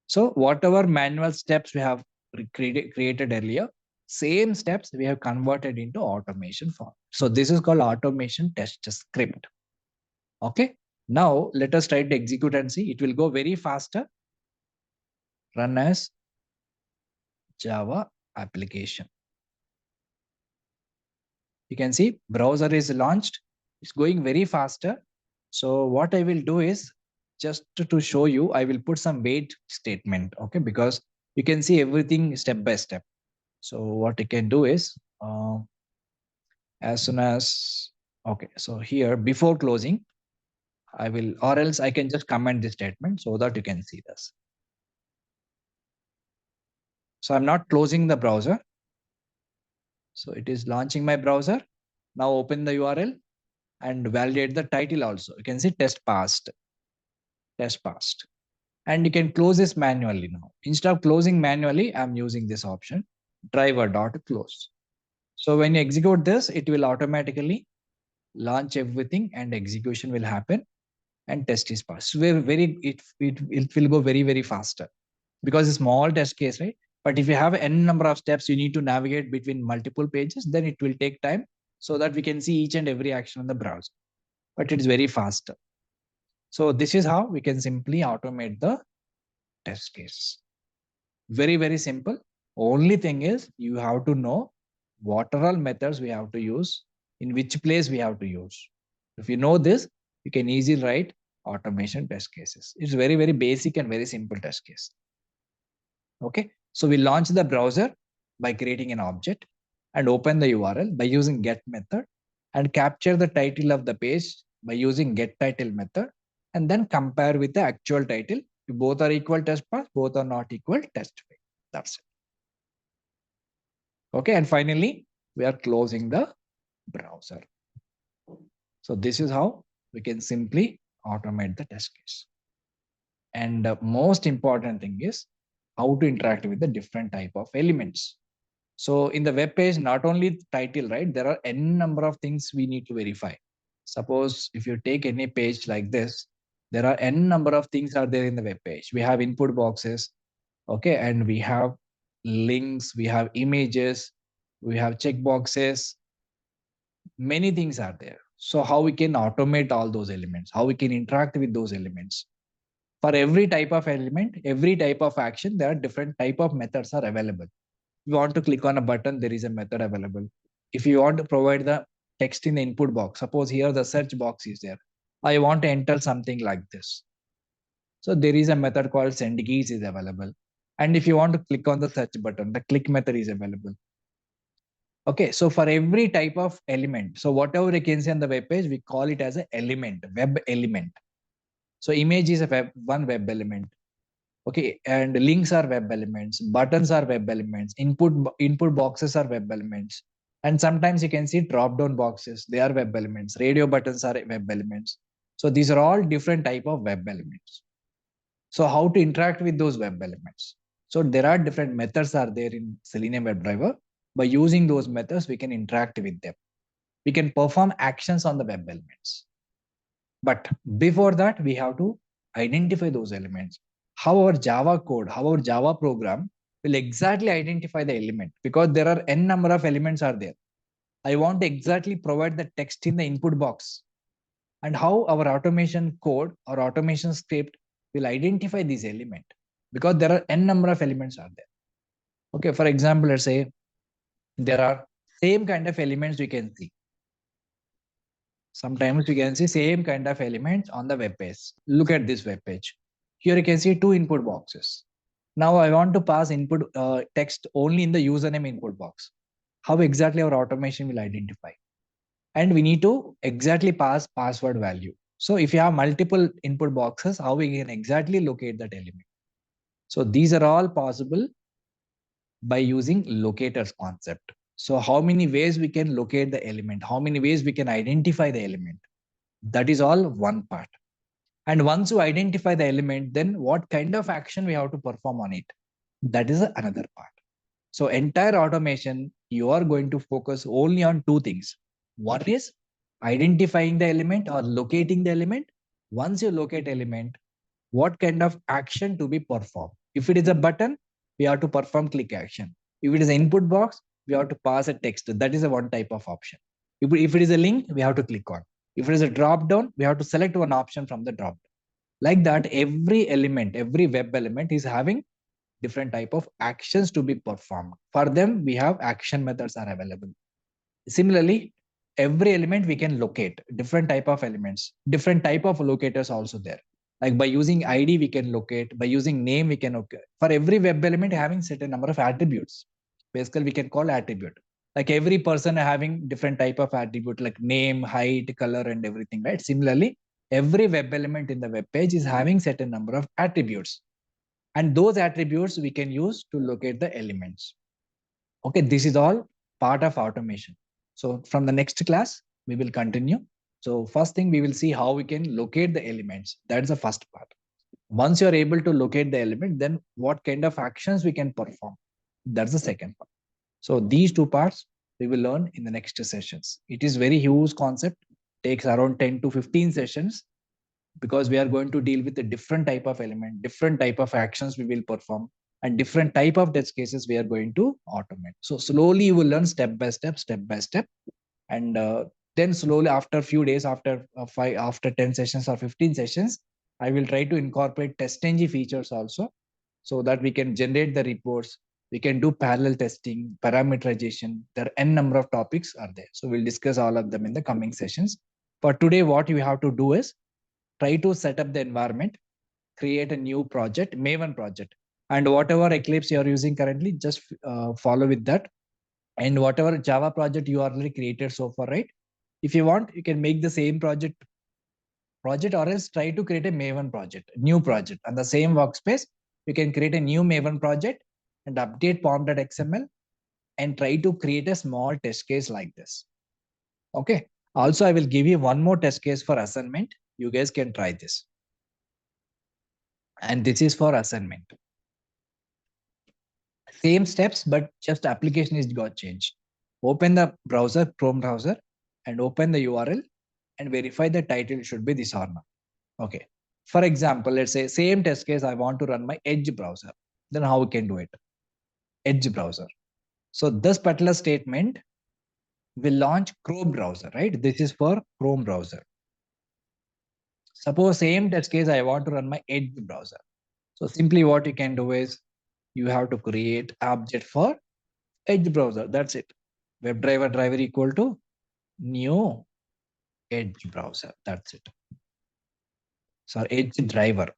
Speaker 1: So whatever manual steps we have created earlier, same steps we have converted into automation form. So this is called automation test script. Okay. Now let us try to execute and see. It will go very faster. Run as Java application. You can see browser is launched. It's going very faster. So what I will do is just to show you, I will put some wait statement. Okay, because you can see everything step by step. So what I can do is as soon as, okay, so here before closing, I will, or else I can just comment this statement so that you can see this. So I'm not closing the browser. So it is launching my browser. Now open the URL and validate the title also. You can see test passed. And you can close this manually now. Instead of closing manually, I'm using this option, driver.close. So when you execute this, it will automatically launch everything and execution will happen and test is passed. So it will go very, very faster because it's small test case, right? But if you have n number of steps, you need to navigate between multiple pages, then it will take time so that we can see each and every action on the browser. But it is very faster. So this is how we can simply automate the test case. Very, very simple. Only thing is you have to know what are all methods we have to use, in which place we have to use. If you know this, you can easily write automation test cases. It's very, very basic and very simple test case. Okay, so we launch the browser by creating an object and open the URL by using get method and capture the title of the page by using get title method and then compare with the actual title. If both are equal, test pass, both are not equal, test fail. That's it. Okay, and finally, we are closing the browser. So this is how we can simply automate the test case. And the most important thing is how to interact with the different type of elements. So in the web page, not only title, right? There are n number of things we need to verify. Suppose if you take any page like this, there are n number of things are there in the web page. We have input boxes, okay, and we have links, we have images, we have checkboxes, many things are there. So how we can automate all those elements, how we can interact with those elements. For every type of element, every type of action, there are different type of methods are available. If you want to click on a button, there is a method available. If you want to provide the text in the input box, suppose here the search box is there. I want to enter something like this. So there is a method called send keys is available. And if you want to click on the search button, the click method is available. Okay, so for every type of element, so whatever you can see on the web page, we call it as an element, web element. So image is a one web element. Okay, and links are web elements, buttons are web elements, input boxes are web elements, and sometimes you can see drop down boxes, they are web elements. Radio buttons are web elements. So these are all different type of web elements. So how to interact with those web elements? So there are different methods are there in Selenium WebDriver. By using those methods, we can interact with them. We can perform actions on the web elements. But before that, we have to identify those elements. How our Java code, how our Java program will exactly identify the element, because there are n number of elements are there. I want to exactly provide the text in the input box, and how our automation code or automation script will identify this element, because there are n number of elements are there. Okay, for example, let's say there are same kind of elements we can see. Sometimes you can see same kind of elements on the web page. Look at this web page. Here you can see two input boxes. Now I want to pass input text only in the username input box. How exactly our automation will identify? And we need to exactly pass password value. So if you have multiple input boxes, how we can exactly locate that element? So these are all possible by using locators concept. So how many ways we can locate the element? How many ways we can identify the element? That is all one part. And once you identify the element, then what kind of action we have to perform on it? That is another part. So entire automation you are going to focus only on two things. One is identifying the element or locating the element. Once you locate element, what kind of action to be performed? If it is a button, we have to perform click action. If it is an input box, we have to pass a text. That is a one type of option. If it is a link, we have to click on. If it is a drop down, we have to select one option from the drop down. Like that, every element, every web element is having different type of actions to be performed. For them, we have action methods are available. Similarly, every element we can locate different type of elements, different type of locators also there. Like by using ID, we can locate. By using name, we can locate. For every web element having certain number of attributes, basically we can call attribute. Like every person having different type of attribute like name, height, color, and everything, right? Similarly, every web element in the web page is having certain number of attributes, and those attributes we can use to locate the elements. Okay, this is all part of automation. So from the next class, we will continue. So first thing, we will see how we can locate the elements. That's the first part. Once you're able to locate the element, then what kind of actions we can perform. That's the second part. So these two parts we will learn in the next sessions. It is very huge concept, takes around 10 to 15 sessions, because we are going to deal with a different type of element, different type of actions we will perform, and different type of test cases we are going to automate. So slowly you will learn step by step, and then slowly after a few days, after 10 sessions or 15 sessions, I will try to incorporate test ng features also, so that we can generate the reports. We can do parallel testing, parameterization. There are n number of topics are there. So we'll discuss all of them in the coming sessions. For today, what you have to do is try to set up the environment, create a new project, Maven project, and whatever Eclipse you are using currently, just follow with that. And whatever Java project you already created so far, right? If you want, you can make the same project, or else try to create a Maven project, new project. On the same workspace, you can create a new Maven project and update pom.xml and try to create a small test case like this. Okay. Also, I will give you one more test case for assignment. You guys can try this. And this is for assignment. Same steps, but just application is got changed. Open the browser, Chrome browser, and open the URL and verify the title should be this or not. Okay. For example, let's say same test case, I want to run my Edge browser. Then how we can do it? Edge browser. So this particular statement will launch Chrome browser, right? This is for Chrome browser. Suppose same test case, I want to run my Edge browser. So simply what you can do is you have to create object for Edge browser. That's it. WebDriver driver equal to new Edge browser. That's it. So Edge driver.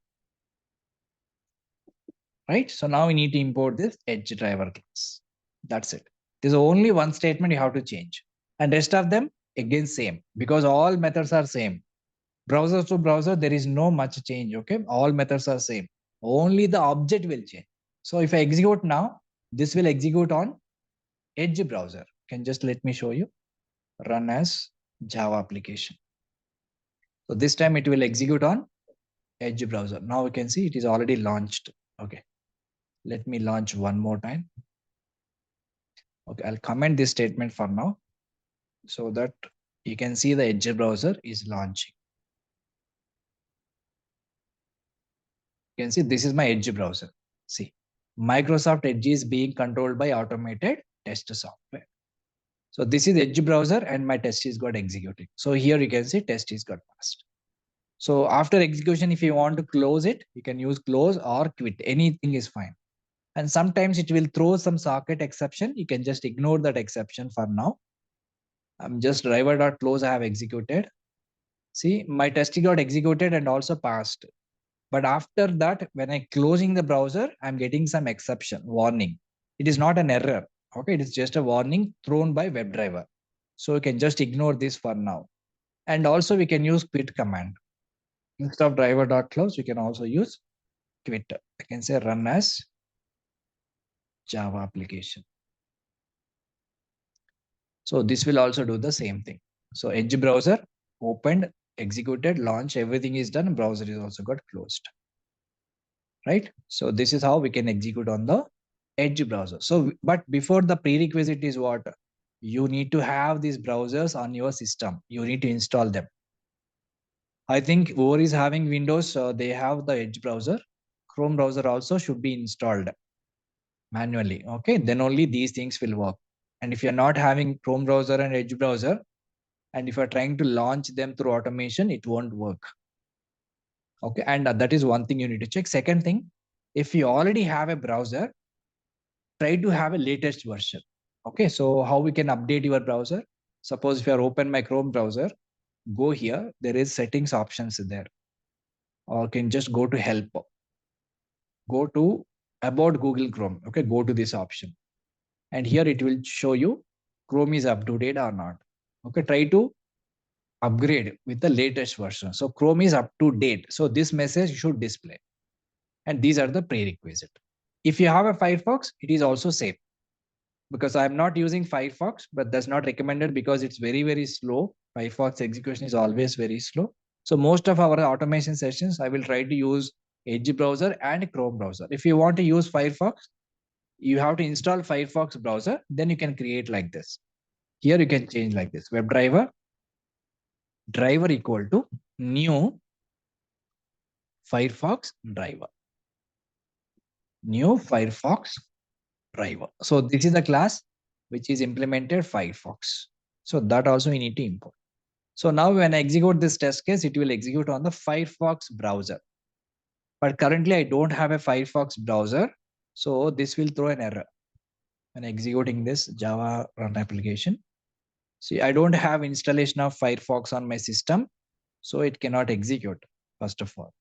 Speaker 1: Right? So now we need to import this Edge driver class. That's it. There's only one statement you have to change. And rest of them, again, same. Because all methods are same. Browser to browser, there is no much change. Okay. All methods are same. Only the object will change. So if I execute now, this will execute on Edge browser. Can just let me show you. Run as Java application. So this time it will execute on Edge browser. Now we can see it is already launched. Okay. Let me launch one more time. Okay, I'll comment this statement for now so that you can see the Edge browser is launching. You can see this is my Edge browser. See, Microsoft Edge is being controlled by automated test software. So this is Edge browser and my test is got executed. So here you can see test is got passed. So after execution, if you want to close it, you can use close or quit. Anything is fine. And sometimes it will throw some socket exception. You can just ignore that exception for now. I'm just driver.close I have executed. See, my test got executed and also passed. But after that, when I closing the browser, I'm getting some exception warning. It is not an error. Okay, it is just a warning thrown by WebDriver. So you can just ignore this for now. And also we can use quit command. Instead of driver.close, we can also use quit. I can say run as Java application. So this will also do the same thing. So Edge browser opened, executed, launched, everything is done. Browser is also got closed. Right? So this is how we can execute on the Edge browser. So, but before the prerequisite is what? You need to have these browsers on your system. You need to install them. I think whoever is having Windows, they have the Edge browser. Chrome browser also should be installed manually. Okay, then only these things will work. And if you're not having Chrome browser and Edge browser, and if you're trying to launch them through automation, it won't work. Okay, and that is one thing you need to check. Second thing, if you already have a browser, try to have a latest version. Okay, so how we can update your browser? Suppose if you are open my Chrome browser, go here, there is settings options there. Or can just go to help, go to about Google Chrome. Okay, go to this option. And here it will show you Chrome is up to date or not. Okay, try to upgrade with the latest version. So Chrome is up to date. So this message should display. And these are the prerequisite. If you have a Firefox, it is also safe because I'm not using Firefox, but that's not recommended because it's very, very slow. Firefox execution is always very slow. So most of our automation sessions, I will try to use Edge browser and Chrome browser. If you want to use Firefox, you have to install Firefox browser. Then you can create like this. Here you can change like this. WebDriver, driver equal to new Firefox driver. New Firefox driver. So this is the class which is implemented Firefox. So that also we need to import. So now when I execute this test case, it will execute on the Firefox browser. But currently I don't have a Firefox browser. So this will throw an error when executing this Java run application. See, I don't have installation of Firefox on my system. So it cannot execute, first of all.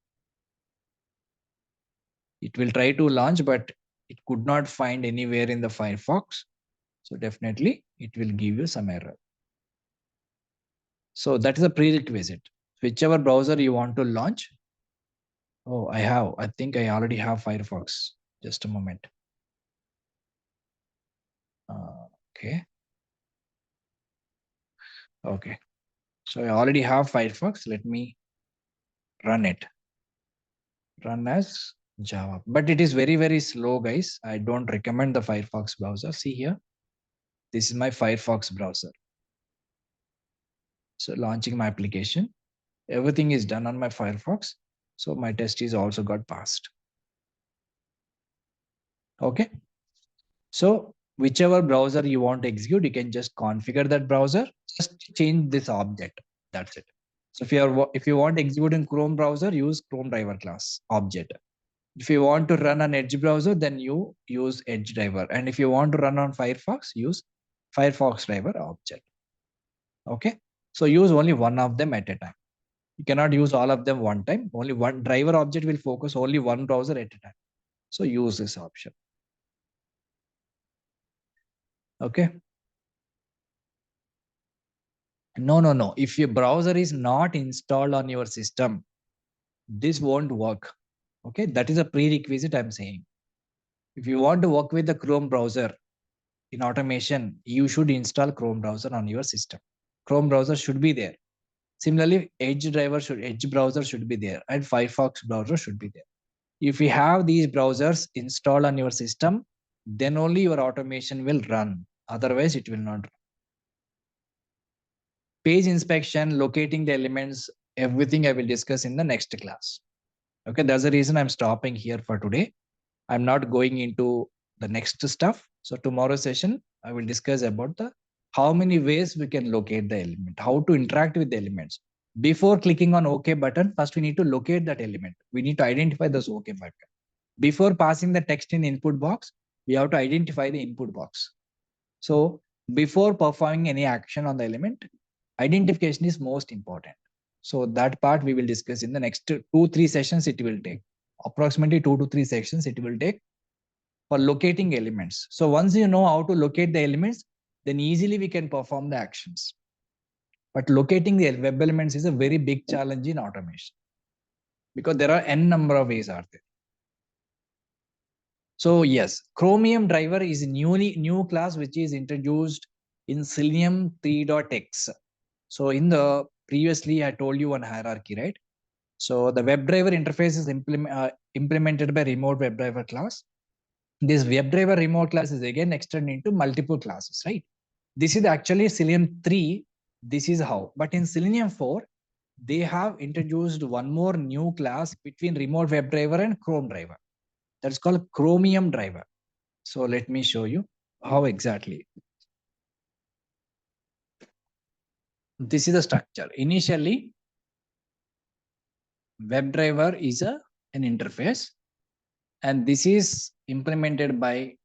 Speaker 1: It will try to launch, but it could not find anywhere in the Firefox. So definitely it will give you some error. So that is a prerequisite. Whichever browser you want to launch. Oh, I think I already have Firefox. Just a moment. Okay. Okay. So I already have Firefox. Let me run it. Run as Java. But it is very, very slow, guys. I don't recommend the Firefox browser. See here. This is my Firefox browser. So launching my application. Everything is done on my Firefox. So my test is also got passed. Okay. So whichever browser you want to execute, you can just configure that browser. Just change this object. That's it. So if you want to execute in Chrome browser, use Chrome driver class object. If you want to run on Edge browser, then you use Edge driver. And if you want to run on Firefox, use Firefox driver object. Okay. So use only one of them at a time. You cannot use all of them one time. Only one driver object will focus only one browser at a time. So use this option. Okay. No. If your browser is not installed on your system, this won't work. Okay. That is a prerequisite I'm saying. If you want to work with the Chrome browser in automation, you should install Chrome browser on your system. Chrome browser should be there. Similarly, Edge browser should be there, and Firefox browser should be there. If you have these browsers installed on your system, then only your automation will run. Otherwise, it will not run. Page inspection, locating the elements, everything I will discuss in the next class. Okay, that's the reason I'm stopping here for today. I'm not going into the next stuff. So tomorrow session, I will discuss about the how many ways we can locate the element, how to interact with the elements. Before clicking on OK button, first we need to locate that element. We need to identify this OK button. Before passing the text in input box, we have to identify the input box. So before performing any action on the element, identification is most important. So that part we will discuss in the next 2-3 sessions. It will take approximately 2 to 3 sessions. It will take for locating elements. So once you know how to locate the elements, then easily we can perform the actions. But locating the web elements is a very big challenge in automation because there are n number of ways are there. So yes, Chromium driver is a new class which is introduced in Selenium 3.x. So in the previously I told you one hierarchy, right? So the WebDriver interface is implemented by remote WebDriver class. This WebDriver remote class is again extended into multiple classes, right? This is actually Selenium 3. This is how. But in Selenium 4, they have introduced one more new class between remote WebDriver and Chrome driver. That's called Chromium driver. So let me show you how exactly. This is the structure. Initially, WebDriver is an interface, and this is implemented by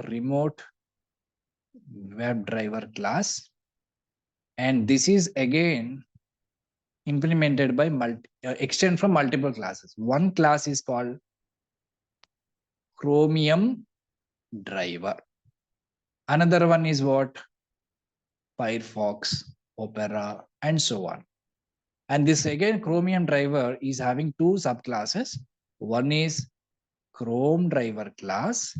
Speaker 1: remote WebDriver class, and this is again implemented by extend from multiple classes. One class is called Chromium driver. Another one is what? Firefox, Opera, and so on. And this again Chromium driver is having two subclasses. One is Chrome driver class,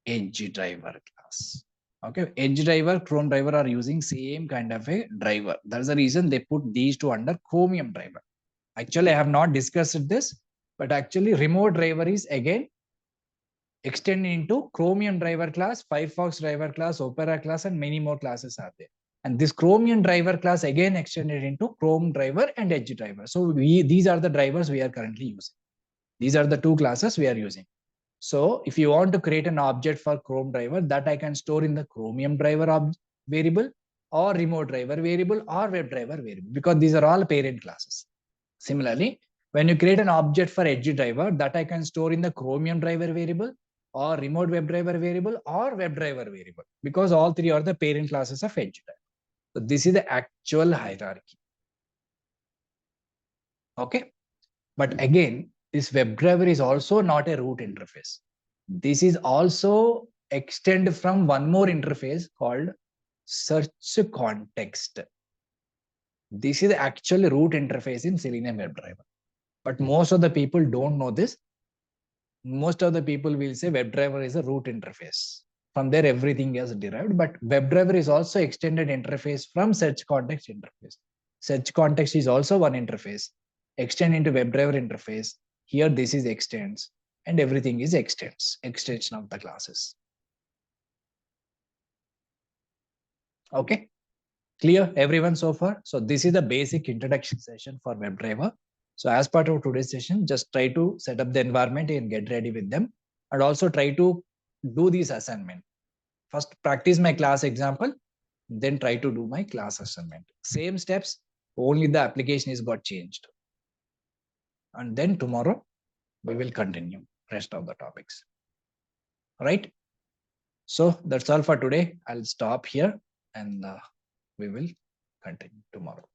Speaker 1: Edge driver class. Okay, Edge driver, Chrome driver are using same kind of a driver. That's the reason they put these two under Chromium driver. Actually, I have not discussed this, but actually remote driver is again extended into Chromium driver class, Firefox driver class, Opera class, and many more classes are there. And this Chromium driver class again extended into Chrome driver and Edge driver. So these are the drivers we are currently using. These are the two classes we are using. So if you want to create an object for Chrome driver, that I can store in the Chromium driver variable, or remote driver variable, or web driver variable, because these are all parent classes. Similarly, when you create an object for Edge driver, that I can store in the Chromium driver variable, or remote web driver variable, or web driver variable, because all three are the parent classes of Edge driver. So this is the actual hierarchy. Okay. But again, this WebDriver is also not a root interface. This is also extend from one more interface called search context. This is the actual root interface in Selenium WebDriver. But most of the people don't know this. Most of the people will say WebDriver is a root interface. From there, everything is derived. But WebDriver is also extended interface from search context interface. Search context is also one interface. Extend into WebDriver interface. Here, this is extends, and everything is extension of the classes. Okay, clear everyone so far? So this is the basic introduction session for WebDriver. So as part of today's session, just try to set up the environment and get ready with them, and also try to do this assignment. First, practice my class example, then try to do my class assignment. Same steps, only the application is got changed. And then tomorrow, we will continue rest of the topics. Right? So that's all for today. I'll stop here, and we will continue tomorrow.